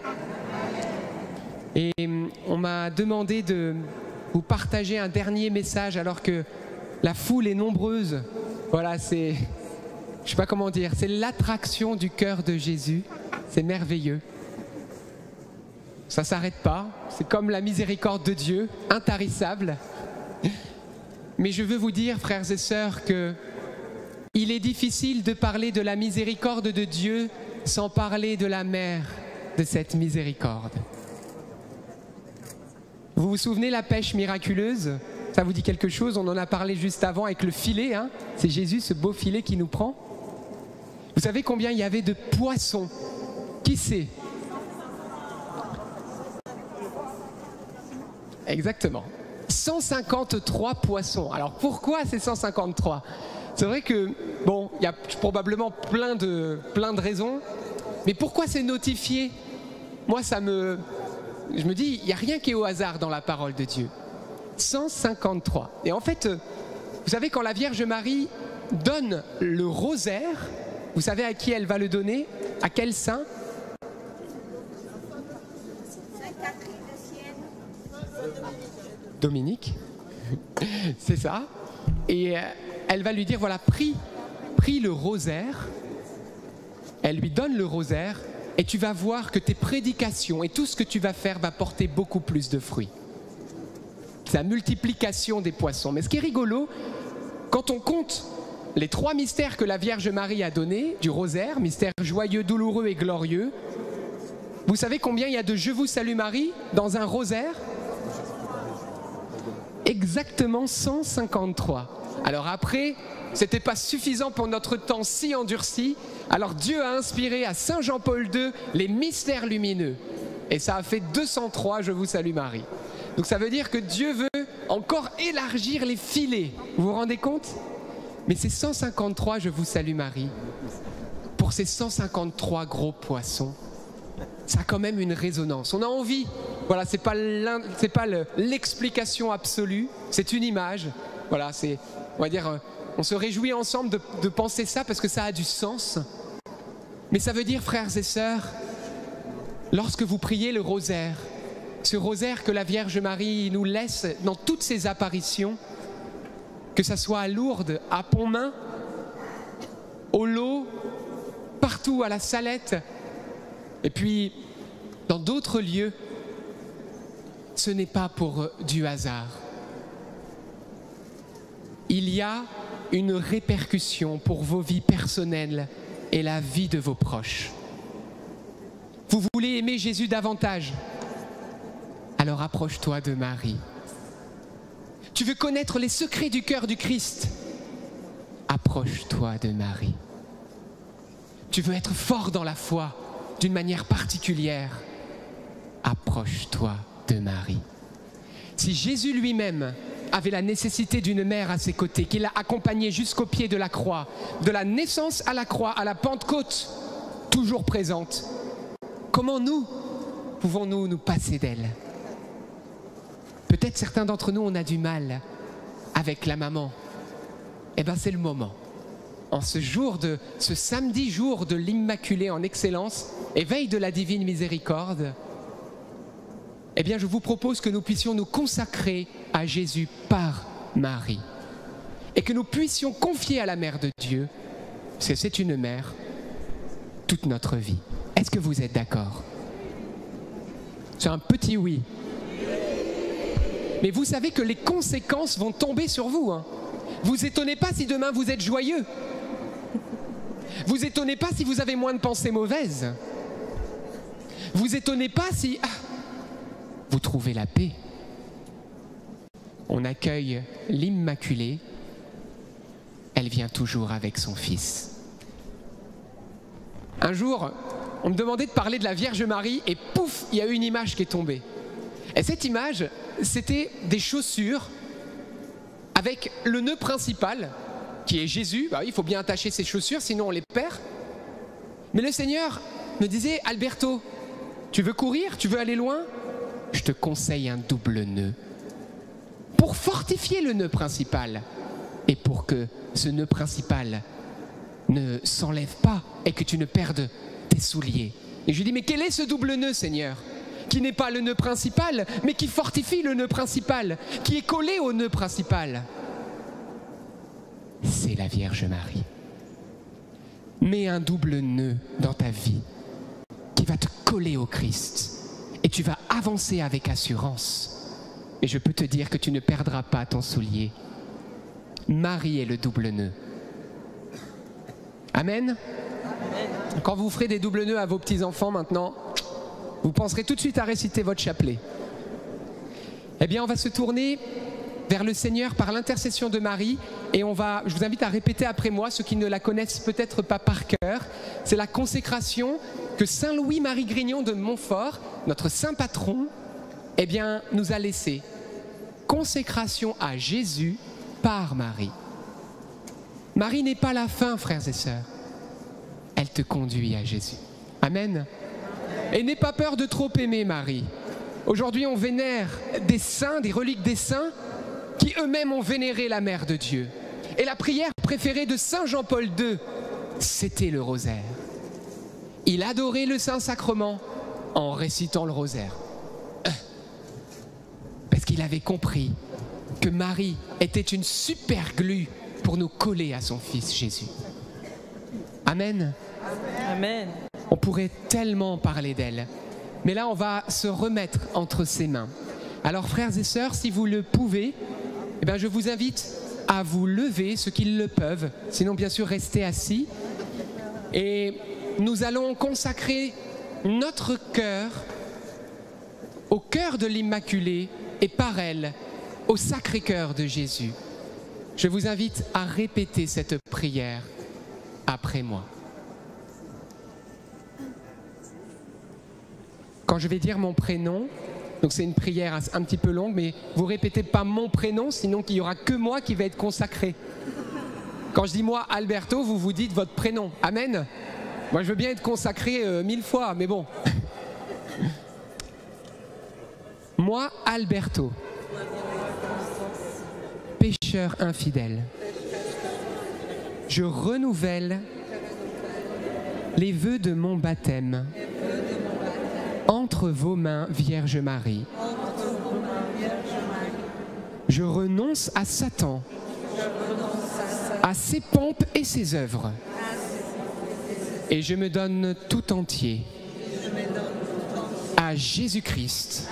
Et on m'a demandé de vous partager un dernier message alors que la foule est nombreuse. Voilà, c'est, je ne sais pas comment dire, c'est l'attraction du cœur de Jésus. C'est merveilleux. Ça ne s'arrête pas. C'est comme la miséricorde de Dieu, intarissable. Mais je veux vous dire, frères et sœurs, que il est difficile de parler de la miséricorde de Dieu sans parler de la mère de cette miséricorde. Vous vous souvenez la pêche miraculeuse? Ça vous dit quelque chose? On en a parlé juste avant avec le filet, hein? C'est Jésus, ce beau filet qui nous prend. Vous savez combien il y avait de poissons? Qui sait? Exactement. 153 poissons. Alors pourquoi ces 153? C'est vrai que, bon, il y a probablement plein de raisons, mais pourquoi c'est notifié? Moi, je me dis, il n'y a rien qui est au hasard dans la parole de Dieu. 153. Et en fait, vous savez, quand la Vierge Marie donne le rosaire, vous savez à qui elle va le donner? À quel saint? Dominique, c'est ça. Et elle va lui dire, voilà, prie le rosaire. Elle lui donne le rosaire et tu vas voir que tes prédications et tout ce que tu vas faire va porter beaucoup plus de fruits. C'est la multiplication des poissons. Mais ce qui est rigolo, quand on compte les 3 mystères que la Vierge Marie a donnés du rosaire, mystère joyeux, douloureux et glorieux, vous savez combien il y a de « Je vous salue Marie » dans un rosaire? Exactement 153. Alors après, c'était pas suffisant pour notre temps si endurci. Alors Dieu a inspiré à Saint Jean-Paul II les mystères lumineux. Et ça a fait 203 « Je vous salue Marie ». Donc ça veut dire que Dieu veut encore élargir les filets. Vous vous rendez compte? Mais c'est 153 « Je vous salue Marie ». Pour ces 153 gros poissons, ça a quand même une résonance. On a envie, voilà, c'est pas l'explication absolue, c'est une image. Voilà, c'est, on va dire, on se réjouit ensemble de penser ça parce que ça a du sens. Mais ça veut dire, frères et sœurs, lorsque vous priez le rosaire, ce rosaire que la Vierge Marie nous laisse dans toutes ses apparitions, que ça soit à Lourdes, à Pontmain, au Lot, partout partout, à la Salette, et puis dans d'autres lieux, ce n'est pas pour du hasard. Il y a une répercussion pour vos vies personnelles et la vie de vos proches. Vous voulez aimer Jésus davantage? Alors approche-toi de Marie. Tu veux connaître les secrets du cœur du Christ? Approche-toi de Marie. Tu veux être fort dans la foi d'une manière particulière? Approche-toi de Marie. Si Jésus lui-même avait la nécessité d'une mère à ses côtés, qui l'a accompagné jusqu'au pied de la croix, de la naissance à la croix, à la Pentecôte, toujours présente, comment nous pouvons-nous nous passer d'elle? Peut-être certains d'entre nous, on a du mal avec la maman. Eh bien, c'est le moment. En ce samedi jour de l'Immaculée en excellence, et veille de la Divine Miséricorde, eh bien, je vous propose que nous puissions nous consacrer à Jésus par Marie. Et que nous puissions confier à la Mère de Dieu, parce que c'est une mère, toute notre vie. Est-ce que vous êtes d'accord? C'est un petit oui. Mais vous savez que les conséquences vont tomber sur vous. Hein. Vous étonnez pas si demain vous êtes joyeux. Vous étonnez pas si vous avez moins de pensées mauvaises. Vous étonnez pas si vous trouvez la paix. On accueille l'Immaculée. Elle vient toujours avec son Fils. Un jour, on me demandait de parler de la Vierge Marie et pouf, il y a eu une image qui est tombée. Et cette image, c'était des chaussures avec le nœud principal, qui est Jésus. Bah oui, il faut bien attacher ses chaussures, sinon on les perd. Mais le Seigneur me disait, Alberto, tu veux courir? Tu veux aller loin? Je te conseille un double nœud. Pour fortifier le nœud principal et pour que ce nœud principal ne s'enlève pas et que tu ne perdes tes souliers. Et je lui dis, mais quel est ce double nœud, Seigneur? Qui n'est pas le nœud principal, mais qui fortifie le nœud principal, qui est collé au nœud principal. C'est la Vierge Marie. Mets un double nœud dans ta vie qui va te coller au Christ et tu vas avancer avec assurance. Et je peux te dire que tu ne perdras pas ton soulier. Marie est le double nœud. Amen. Quand vous ferez des doubles nœuds à vos petits-enfants maintenant, vous penserez tout de suite à réciter votre chapelet. Eh bien, on va se tourner vers le Seigneur par l'intercession de Marie et je vous invite à répéter après moi, ceux qui ne la connaissent peut-être pas par cœur. C'est la consécration que Saint Louis-Marie Grignon de Montfort, notre saint patron, eh bien, nous a laissée. Consécration à Jésus par Marie. Marie n'est pas la fin, frères et sœurs. Elle te conduit à Jésus. Amen. Et n'aie pas peur de trop aimer Marie. Aujourd'hui, on vénère des saints, des reliques des saints, qui eux-mêmes ont vénéré la Mère de Dieu. Et la prière préférée de Saint Jean-Paul II, c'était le rosaire. Il adorait le Saint-Sacrement en récitant le rosaire. Parce qu'il avait compris que Marie était une super glue pour nous coller à son Fils Jésus. Amen. Amen. On pourrait tellement parler d'elle. Mais là, on va se remettre entre ses mains. Alors, frères et sœurs, si vous le pouvez, eh bien, je vous invite à vous lever, ceux qui le peuvent. Sinon, bien sûr, restez assis. Et nous allons consacrer notre cœur au cœur de l'Immaculée et par elle au Sacré-Cœur de Jésus. Je vous invite à répéter cette prière après moi. Quand je vais dire mon prénom, donc c'est une prière un petit peu longue, mais vous répétez pas mon prénom, sinon il n'y aura que moi qui va être consacré. Quand je dis moi, Alberto, vous vous dites votre prénom. Amen. Moi, je veux bien être consacré 1000 fois, mais bon. Moi, Alberto, pécheur infidèle, je renouvelle les vœux de mon baptême entre vos mains, Vierge Marie. Je renonce à Satan, à ses pompes et ses œuvres. Et je me donne tout entier à Jésus-Christ,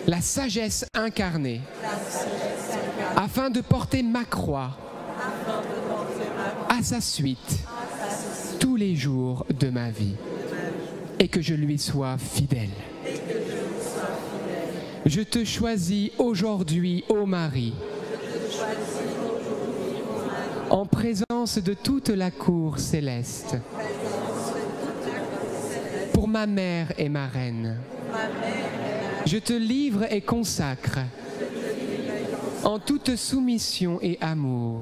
la sagesse incarnée, afin de porter ma croix à sa suite tous les jours de ma vie, et que je lui sois fidèle. Je te choisis aujourd'hui, ô Marie, en présence de toute la cour céleste, pour ma mère et ma reine. Je te livre et consacre en toute soumission et amour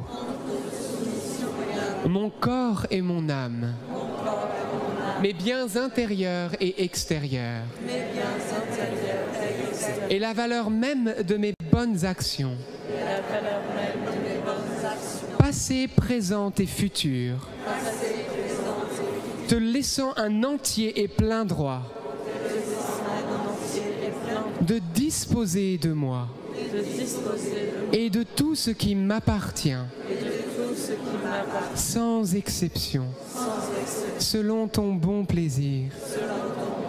mon corps et mon âme, mes biens intérieurs et extérieurs, et la valeur même de mes bonnes actions, passées, présentes et futures, te laissant un entier et plein droit de disposer de moi et de tout ce qui m'appartient, sans exception, selon ton bon plaisir,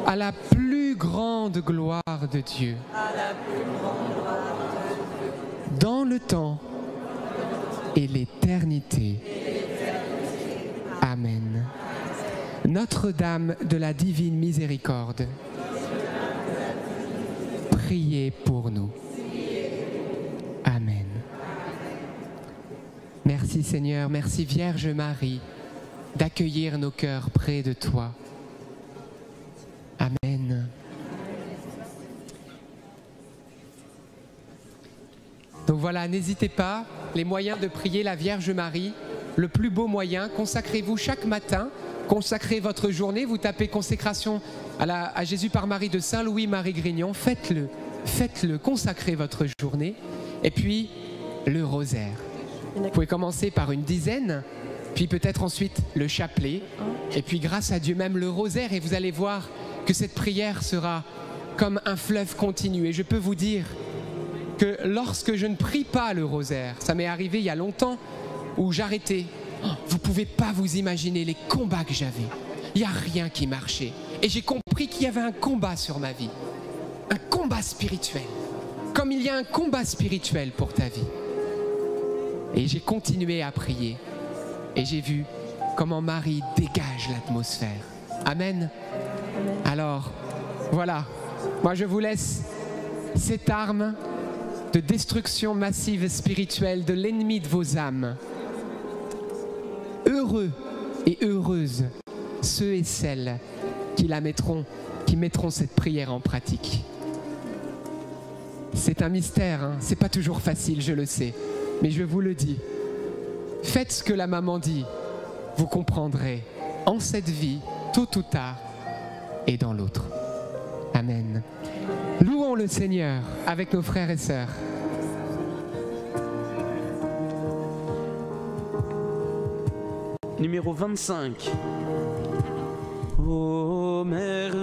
à la plus grande gloire de Dieu, dans le temps et l'éternité. Amen. Notre-Dame de la Divine Miséricorde, priez pour nous. Amen. Merci Seigneur, merci Vierge Marie d'accueillir nos cœurs près de toi. Amen. Donc voilà, n'hésitez pas, les moyens de prier la Vierge Marie, le plus beau moyen, consacrez-vous chaque matin, consacrez votre journée, vous tapez consécration à Jésus par Marie de Saint-Louis-Marie Grignon, faites-le, consacrez votre journée, et puis le rosaire. Vous pouvez commencer par une dizaine, puis peut-être ensuite le chapelet, et puis grâce à Dieu même le rosaire, et vous allez voir que cette prière sera comme un fleuve continu. Et je peux vous dire que lorsque je ne prie pas le rosaire, ça m'est arrivé il y a longtemps où j'arrêtais, vous ne pouvez pas vous imaginer les combats que j'avais. Il n'y a rien qui marchait. Et j'ai compris qu'il y avait un combat sur ma vie, un combat spirituel, comme il y a un combat spirituel pour ta vie. Et j'ai continué à prier. Et j'ai vu comment Marie dégage l'atmosphère. Amen. Alors, voilà. Moi, je vous laisse cette arme de destruction massive spirituelle de l'ennemi de vos âmes. Heureux et heureuses ceux et celles qui mettront cette prière en pratique. C'est un mystère, hein. C'est pas toujours facile, je le sais. Mais je vous le dis, faites ce que la maman dit, vous comprendrez en cette vie, tôt ou tard, et dans l'autre. Amen. Louons le Seigneur avec nos frères et sœurs. Numéro 25. Ô Mère